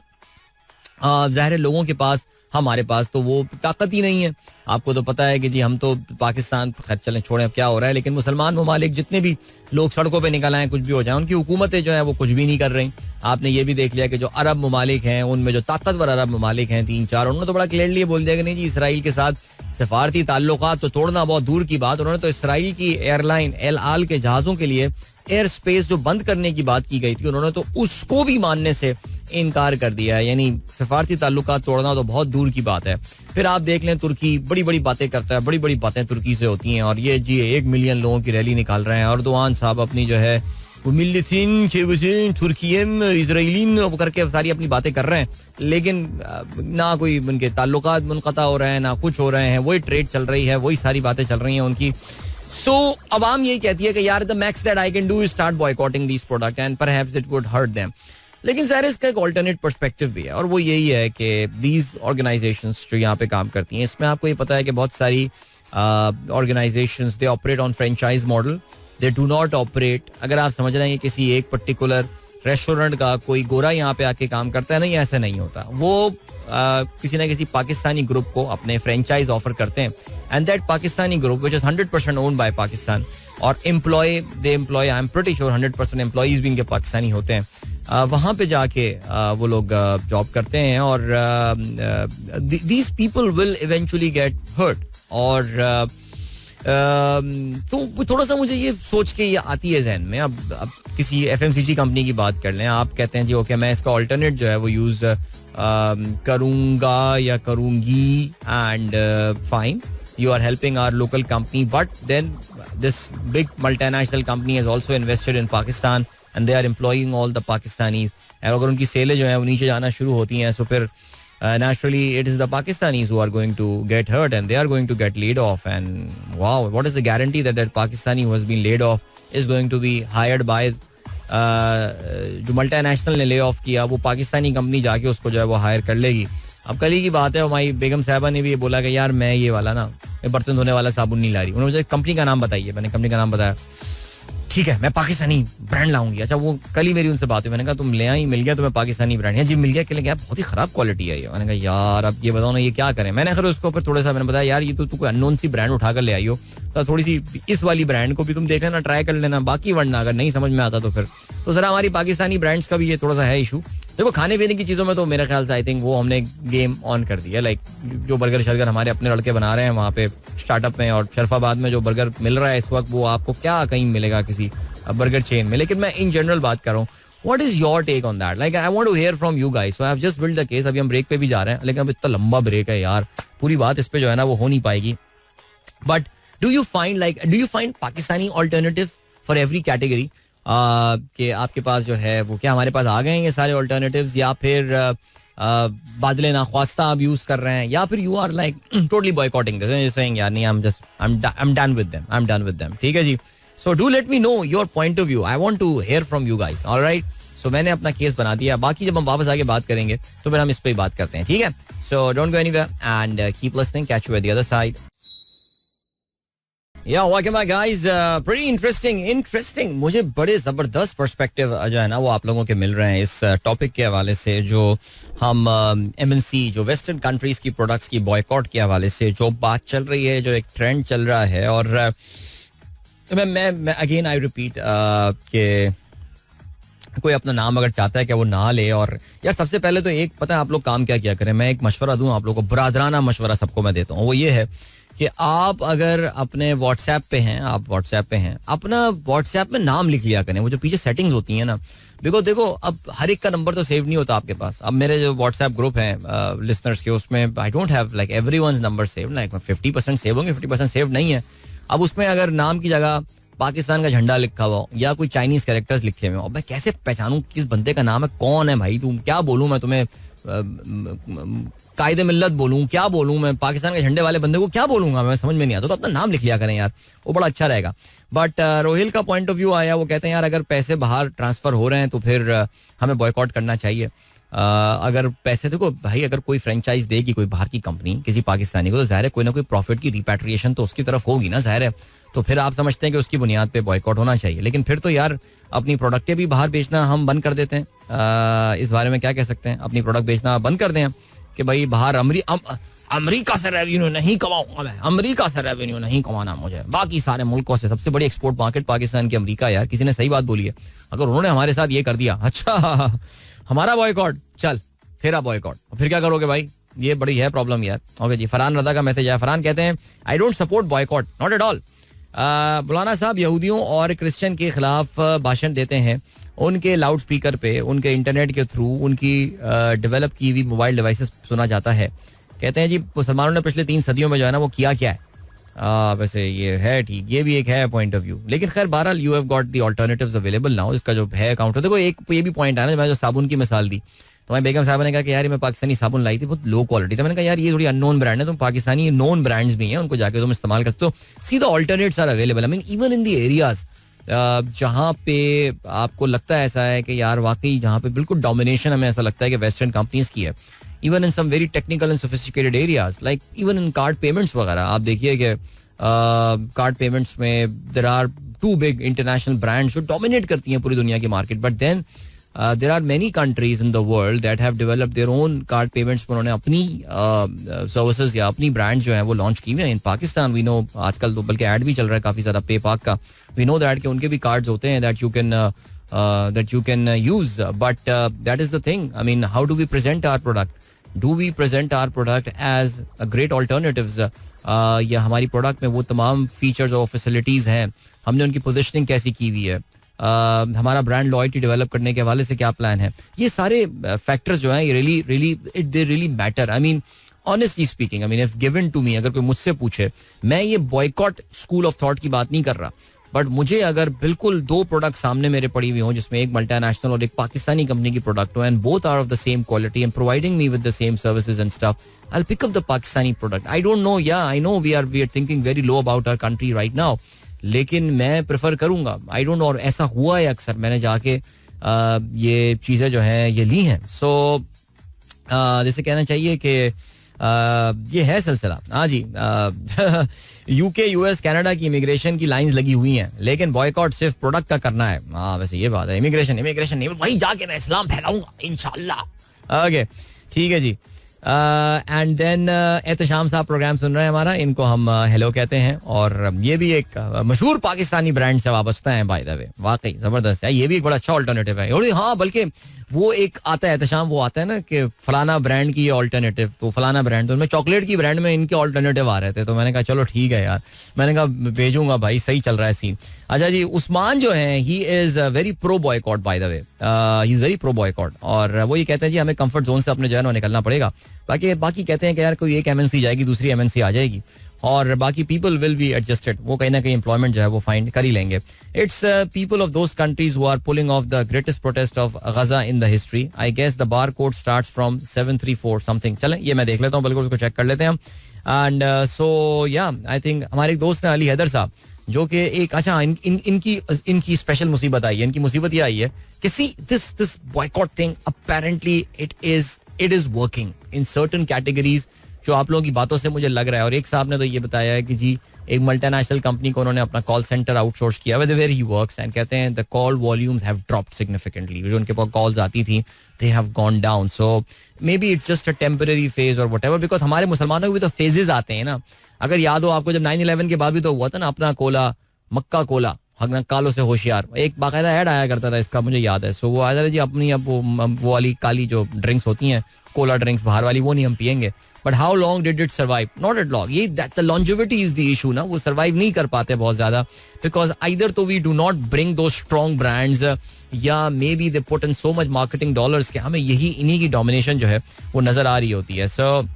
ज़ाहिर लोगों के पास, हमारे पास तो वो ताकत ही नहीं है. आपको तो पता है कि जी हम तो पाकिस्तान, खैर चलें छोड़ें अब क्या हो रहा है, लेकिन मुसलमान ममालिक जितने भी लोग सड़कों पे निकल आए कुछ भी हो जाए, उनकी हुकूमतें जो है वो कुछ भी नहीं कर रही. आपने ये भी देख लिया कि जो अरब ममालिक हैं उनमें जो ताकतवर अरब ममालिक हैं 3-4, उन्होंने तो बड़ा क्लियरली बोल दिया कि नहीं जी इसराइल के साथ सफारती ताल्लुकात तो तोड़ना बहुत दूर की बात. उन्होंने तो इसराइल की एयरलाइन एल आल के जहाज़ों के लिए एयर स्पेस जो बंद करने की बात की गई थी, उन्होंने तो उसको भी मानने से इनकार कर दिया है. यानी सफारती ताल्लुकात तोड़ना तो बहुत दूर की बात है. फिर आप देख लें तुर्की बड़ी बड़ी बातें करता है, बड़ी बड़ी बातें तुर्की से होती हैं और ये जी 1 मिलियन लोगों की रैली निकाल रहे हैं. अर्दोआन साहब अपनी जो है वो मिल्लतीन तुर्कियन इजराइलिन करके सारी अपनी बातें कर रहे हैं, लेकिन ना कोई उनके ताल्लुकात मुनक़ता हो रहे हैं ना कुछ हो रहे हैं. वही ट्रेड चल रही है, वही सारी बातें चल रही हैं उनकी. सो अवाम यही कहती है कि यार the max that I can do is start boycotting these product and perhaps it would hurt them. लेकिन सर इसका एक ऑल्टरनेट पर्सपेक्टिव भी है और वो यही है कि दीज ऑर्गेनाइजेशंस जो यहाँ पे काम करती हैं, इसमें आपको ये पता है कि बहुत सारी organisations they operate on franchise model, they do not operate. अगर आप समझ रहे हैं कि किसी एक पर्टिकुलर रेस्टोरेंट का कोई गोरा यहाँ पे आके काम करता है, नहीं ऐसा नहीं होता. वो किसी ना किसी पाकिस्तानी ग्रुप को अपने फ्रेंचाइज ऑफर करते हैं and that Pakistani group which is 100% owned by Pakistan और they employ I am pretty sure 100% employees भी इनके पाकिस्तानी होते हैं. वहां पे जाके वो लोग जॉब करते हैं और these people will eventually get hurt. और तो थोड़ा सा मुझे ये सोच के ये आती है जहन में. अब किसी FMCG कंपनी की बात कर लें, आप कहते हैं जी ओके मैं इसका ऑल्टरनेट जो है वो यूज करूंगा या करूंगी and fine, you are helping our local company, but then this big multinational company has also invested in Pakistan and they are employing all the Pakistanis. और अगर उनकी सेलें जो हैं वो नीचे जाना शुरू होती हैं तो फिर naturally it is the Pakistanis who are going to get hurt and they are going to get laid off. And wow, what is the guarantee that that Pakistani who has been laid off is going to be hired by जो multinational ने lay off किया वो Pakistani company जाके उसको जो है वो higher कर लेगी. अब कल ही की बात है, हमारी बेगम साहबा ने भी ये बोला कि यार मैं ये वाला ना मैं बर्तन धोने वाला साबुन नहीं ला रही. उन्होंने मुझे कंपनी का नाम बताइए, मैंने कंपनी का नाम बताया, ठीक है मैं पाकिस्तानी ब्रांड लाऊंगी. अच्छा वो कल ही मेरी उनसे बात हुई, मैंने कहा तुम ले आई, मिल गया तुम्हें पाकिस्तानी ब्रांड है जी मिल गया, क्या बहुत ही खराब क्वालिटी है ये. मैंने कहा यार अब ये बताओ ना ये क्या करें. मैंने खैर उसके ऊपर थोड़ा सा मैंने बताया यार ये तो कोई अननोन सी ब्रांड उठाकर ले आई हो, तो थोड़ी सी इस वाली ब्रांड को भी तुम देख लेना, ट्राई कर लेना, बाकी वरना अगर नहीं समझ में आता तो फिर तो जरा हमारी पाकिस्तानी ब्रांड्स का भी ये थोड़ा सा है इशू. देखो खाने पीने की चीज़ों में तो मेरे ख्याल से आई थिंक वो हमने गेम ऑन कर दिया. लाइक जो बर्गर शर्गर हमारे अपने लड़के बना रहे हैं वहाँ पे स्टार्टअप में और शरफाबाद में जो बर्गर मिल रहा है इस वक्त वो आपको क्या कहीं मिलेगा किसी बर्गर चेन में. लेकिन मैं इन जनरल बात कर रहा हूँ, what is your take on that? Like I want to hear from you guys. So I have just build the case. अभी हम ब्रेक पे भी जा रहे हैं लेकिन अब इतना लंबा ब्रेक है यार, पूरी बात इस पे जो है ना वो हो नहीं पाएगी. But do you find Pakistani alternatives for every category कि आपके पास जो है वो क्या हमारे पास आ गए हैं ये सारे ऑल्टरनेटिव्स, या फिर बादले नाख्वास्ता आप यूज कर रहे हैं, या फिर you are like totally boycotting this, saying यार नहीं, I am done with them. ठीक है जी. So do let me know your point of view. I want to hear from you guys. Alright. So मैंने अपना केस बना दिया. बाकी जब हम वापस आके बात करेंगे तो फिर हम इस पे ही बात करते हैं. ठीक है. So don't go anywhere and keep listening. Catch you at the other side. Yeah, welcome back guys. Pretty interesting. मुझे बड़े जबरदस्त पर्सपेक्टिव जो है ना वो आप लोगों के मिल रहे हैं इस टॉपिक के हवाले से, जो हम MNC जो वेस्टर्न कंट्रीज की प्रोडक्ट्स की बॉयकॉट के हवाले से जो बात चल रही है, जो एक ट्रेंड चल रहा है. और मैं अगेन आई रिपीट कि कोई अपना नाम अगर चाहता है कि वो ना ले. और यार सबसे पहले तो एक पता है आप लोग काम क्या किया करें, मैं एक मशवरा दूं आप लोगों को, बरादराना मशवरा सबको मैं देता हूँ. वो ये है कि आप अगर अपने व्हाट्सएप पे हैं, अपना व्हाट्सएप में नाम लिख लिया करें. वो जो पीछे सेटिंग्स होती हैं ना, बिकॉज देखो अब हर एक का नंबर तो सेव नहीं होता आपके पास. अब मेरे जो व्हाट्सएप ग्रुप है लिसनर्स के, उसमें I don't have like everyone's number save. Like 50% save होंगे, 50% सेव नहीं है. अब उसमें अगर नाम की जगह पाकिस्तान का झंडा लिखा हुआ या कोई चाइनीज कैरेक्टर्स लिखे हुए हो, मैं कैसे पहचानूं किस बंदे का नाम है, कौन है भाई, तुम क्या बोलूं मैं तुम्हें, कायदे मिल्लत बोलूं, क्या बोलूं मैं, पाकिस्तान के झंडे वाले बंदे को क्या बोलूंगा मैं, समझ में नहीं आता. तो अपना नाम लिख लिया करें यार, वो बड़ा अच्छा रहेगा. बट रोहिल का पॉइंट ऑफ व्यू आया, वो कहते हैं यार अगर पैसे बाहर ट्रांसफर हो रहे हैं तो फिर हमें बॉयकॉट करना चाहिए. अगर पैसे, देखो भाई, अगर कोई फ्रेंचाइज देगी कोई बाहर की कंपनी किसी पाकिस्तानी को, तो जाहिर है कोई ना कोई प्रॉफिट की रिपैट्रिएशन तो उसकी तरफ होगी ना, जाहिर है. तो फिर आप समझते हैं कि उसकी बुनियाद पे बॉयकॉट होना चाहिए. लेकिन फिर तो यार अपनी प्रोडक्टें भी बाहर बेचना हम बंद कर देते हैं. इस बारे में क्या कह सकते हैं, अपनी प्रोडक्ट बेचना बंद कर दें कि भाई बाहर अमेरिका से रेवेन्यू नहीं कमाऊंगा मैं, अमेरिका से रेवेन्यू नहीं कमाना मुझे, बाकी सारे मुल्कों से. सबसे बड़ी एक्सपोर्ट मार्केट पाकिस्तान की अमेरिका यार. किसी ने सही बात बोली है, अगर उन्होंने हमारे साथ ये कर दिया, अच्छा हमारा बॉयकॉट, चल तेरा बॉयकॉट, फिर क्या करोगे भाई, ये बड़ी है प्रॉब्लम यार. ओके जी. फरहान रजा का मैसेज है. फरहान कहते हैं I don't support boycott, not at all. मौलाना साहब यहूदियों और क्रिश्चियन के खिलाफ भाषण देते हैं, उनके लाउड स्पीकर पे, उनके इंटरनेट के थ्रू उनकी डेवलप की हुई मोबाइल डिवाइसेस सुना जाता है. कहते हैं जी मुसलमानों ने पिछले 3 सदियों में जो है ना वो किया क्या है. वैसे ये है ठीक, ये भी एक है पॉइंट ऑफ व्यू. लेकिन खैर बहरहाल you have got the alternatives available now. इसका जो है काउंटर, देखो एक ये भी पॉइंट है ना, मैं जो साबुन की मिसाल दी तो मैं बेगम साहब ने कहा कि यार मैं पाकिस्तानी साबुन लाई थी, बहुत लो क्वालिटी था. मैंने कहा यार ये थोड़ी अननोन ब्रांड है, तुम पाकिस्तानी नोन ब्रांड्स भी हैं, उनको जाके तुम इस्तेमाल करते हो. See the alternates are available. I mean even in the areas जहाँ पे आपको लगता है ऐसा है कि यार वाकई जहाँ पे बिल्कुल डोमिनेशन हमें ऐसा लगता है कि वेस्टर्न कंपनीज की है, even in some very technical and sophisticated areas like even in card payments वगैरह, आप देखिए कि कार्ड पेमेंट्स में there are 2 big international brands जो डोमिनेट करती हैं पूरी दुनिया की market. But then there are many countries in the world that have developed their own card payments. उन्होंने अपनी सर्विसेज या अपनी ब्रांड जो है वो लॉन्च की हुई है. इन पाकिस्तान वी नो आजकल तो बल्कि ऐड भी चल रहा है काफी ज्यादा पेपाक का. वी नो दैट कि उनके भी कार्ड्स होते हैं that you can use. But that is the thing. I mean, how do we present our product? Do we present our product as a great alternatives? या हमारी प्रोडक्ट में वो तमाम फीचर्स और फैसिलिटीज हैं, हमने उनकी पोजिशनिंग कैसी की हुई है, हमारा ब्रांड लॉयल्टी डेवलप करने के हवाले से क्या प्लान है, ये सारे फैक्टर्स जो हैं ये really matter. I mean honestly speaking, I mean if given to me, अगर कोई मुझसे पूछे, मैं ये बॉयकॉट स्कूल ऑफ थॉट की बात नहीं कर रहा, बट मुझे अगर बिल्कुल 2 प्रोडक्ट सामने मेरे पड़ी हुई हों जिसमें एक मल्टीनेशनल और एक पाकिस्तानी कंपनी की प्रोडक्ट हो, and both are of the same quality and providing me with the same services and stuff, I will pick up the Pakistani product. I don't know, या I know we are thinking very low about our country right now, लेकिन मैं prefer करूंगा. आई don't no, और ऐसा हुआ है अक्सर, मैंने जाके ये चीज़ें जो हैं ये ली हैं. सो जैसे कहना चाहिए कि ये है सिलसिला. हाँ जी. यूके, यूएस, कनाडा की इमिग्रेशन की लाइंस लगी हुई हैं, लेकिन बॉयकॉट सिर्फ प्रोडक्ट का करना है. हाँ वैसे ये बात है, इमिग्रेशन नहीं, वहीं जाके मैं इस्लाम फैलाऊंगा इंशाल्लाह. ओके ठीक है जी. एंड देन एहतशाम साहब प्रोग्राम सुन रहे हैं हमारा, इनको हम हेलो कहते हैं, और ये भी एक मशहूर पाकिस्तानी ब्रांड से वाबस्ता है बाय द वे. वाकई जबरदस्त है, ये भी एक बड़ा अच्छा अल्टरनेटिव है. और हाँ, बल्कि वो एक आता है एहतशाम, वो आता है ना कि फलाना ब्रांड की ऑल्टरनेटिव, तो फलाना ब्रांड, तो मैं चॉकलेट की ब्रांड में इनके ऑल्टरनेटिव आ रहे थे, तो मैंने कहा चलो ठीक है यार, मैंने कहा भेजूंगा भाई, सही चल रहा है सीन. अच्छा जी. उस्मान जो है he is very pro boycott by the way, he is very pro boycott, और वो ये कहते हैं जी हमें कंफर्ट जोन से अपने जो है ना निकलना पड़ेगा. बाकी कहते हैं कि यार कोई एक एमएनसी जाएगी दूसरी एमएनसी आ जाएगी, और बाकी पीपल विल बी एडजस्टेड, वो कहीं ना कहीं एम्प्लॉयमेंट जो है वो फाइंड कर ही लेंगे. It's people of those countries who are pulling off the greatest protest of Gaza in the history. I guess the bar code starts from 734 something. चलें ये मैं देख लेता हूँ, बिल्कुल उसको चेक कर लेते हैं हम. एंड सो या आई थिंक हमारे एक दोस्त हैं अली हैदर साहब, जो कि एक अच्छा इनकी स्पेशल मुसीबत आई है. इनकी मुसीबत ये आई है कि see this boycott thing apparently it is working in certain categories, जो आप लोगों की बातों से मुझे लग रहा है. और एक साहब ने तो ये बताया है कि जी एक मल्टीनेशनल कंपनी को उन्होंने अपना कॉल सेंटर आउटसोर्स किया वेयर ही वर्क्स, एंड कहते हैं the call volumes have dropped significantly. जो उनके पास कॉल्स आती थी they have gone down. So may be it's just a temporary phase और व्हाटएवर, बिकॉज हमारे मुसलमानों के भी तो फेजेस आते हैं ना. अगर याद हो आपको, जब 9/11 के बाद भी तो हुआ था ना अपना कोला, मक्का कोला, कालों से होशियार, एक बाकायदा ऐड आया करता था इसका, मुझे याद है. सो वो आया था जी अपनी अब वो वाली काली जो ड्रिंक्स होती हैं, कोला ड्रिंक्स बाहर वाली, वो नहीं हम पियेंगे. But how long did it survive? Not at long. ये the longevity is the issue ना, वो सर्वाइव नहीं कर पाते बहुत ज्यादा, बिकॉज आइदर तो we do not bring two strong brands, या maybe they put in so much marketing dollars कि हमें इन्हीं की डोमिनेशन जो है वो नजर आ रही होती है. सो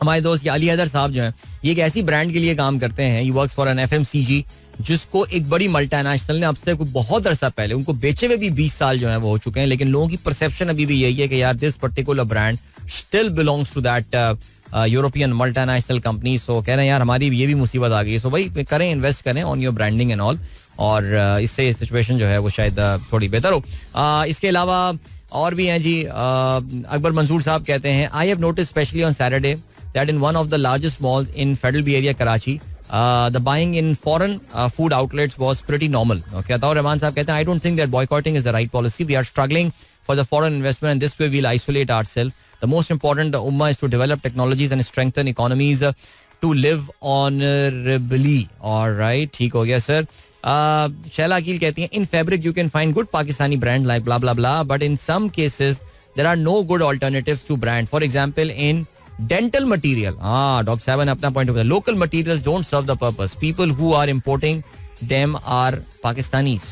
हमारे दोस्त अली हैदर साहब जो हैं, ये एक ऐसी ब्रांड के लिए काम करते हैं. He works for an FMCG, जिसको एक बड़ी मल्टीनेशनल ने अब से बहुत अरसा पहले, उनको बेचे हुए भी 20 साल जो है वो हो चुके हैं, लेकिन लोगों की परसेप्शन अभी भी यही है कि यार this particular brand still belongs to that European multinational company. So कह रहे हैं यार हमारी ये भी मुसीबत आ गई. सो भाई करें, इन्वेस्ट करें on your branding and all, और इससे सिचुएशन जो है वो शायद थोड़ी बेहतर हो. इसके अलावा और भी हैं जी. अकबर मंसूर साहब कहते हैं I have notice specially on Saturday that in one of the largest malls in Federal B Area Karachi, the buying in foreign food outlets was pretty normal. Okay, Ataur Rahman साहब कहते हैं I don't think that boycotting is the right policy. We are struggling for the foreign investment and this way we'll isolate ourselves. The most important the ummah is to develop technologies and strengthen economies to live honorably. All right, ठीक हो गया sir. Shaila Aqeel कहती हैं in fabric you can find good Pakistani brand like blah blah blah, but in some cases there are no good alternatives to brand. For example, in dental material, doctor साहब ने अपना point बताया. Local materials don't serve the purpose. People who are importing them are Pakistanis.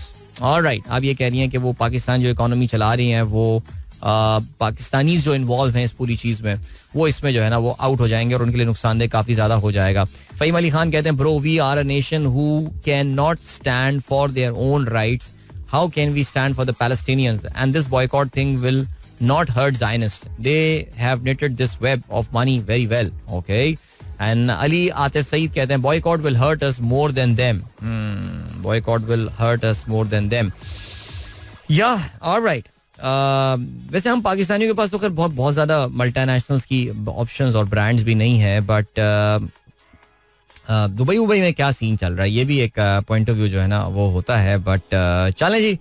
Alright, आप ये कह रही हैं कि वो पाकिस्तान जो इकोनॉमी चला रही हैं वो पाकिस्तानीज जो इन्वॉल्व हैं इस पूरी चीज में, वो इसमें जो है ना वो आउट हो जाएंगे और उनके लिए नुकसानदेह काफी ज्यादा हो जाएगा. फहीम अली खान कहते हैं bro we are a nation who can not stand for their own rights. How can we stand for the Palestinians and this boycott thing will not hurt Zionists. They have knitted this web of money very well. Okay. And Ali Atif Saeed कहते हैं boycott will hurt us more than them. Boycott will hurt us more than them. Yeah, all right. वैसे हम पाकिस्तानियों के पास तो बहुत ज्यादा multinationals की ऑप्शंस और ब्रांड्स भी नहीं है, बट दुबई में क्या सीन चल रहा है ये भी एक पॉइंट ऑफ व्यू जो है ना वो होता है. बट चलें जी,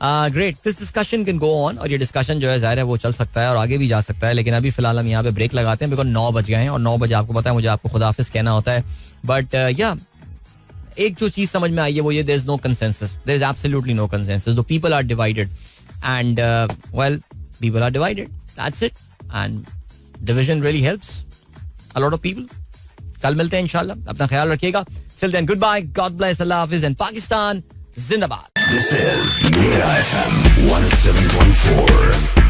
great, this discussion can go on, और ये डिस्कशन जो है जाहिर है वो चल सकता है और आगे भी जा सकता है, लेकिन अभी फिलहाल हम यहाँ पे ब्रेक लगाते हैं बिकॉज 9 बज गए हैं और 9 बजे आपको पता है मुझे आपको खुदाफिज कहना होता है. बट या एक जो चीज समझ में आई है वो ये, there is no consensus, there is absolutely no consensus. The people are divided and well people are divided, that's it, and division really helps a lot of people. कल मिलते हैं इंशाल्लाह, अपना ख्याल रखिएगा. Till then good bye, God bless, अल्लाह हाफिज एंड पाकिस्तान जिंदाबाद. This is Mira FM 107.4.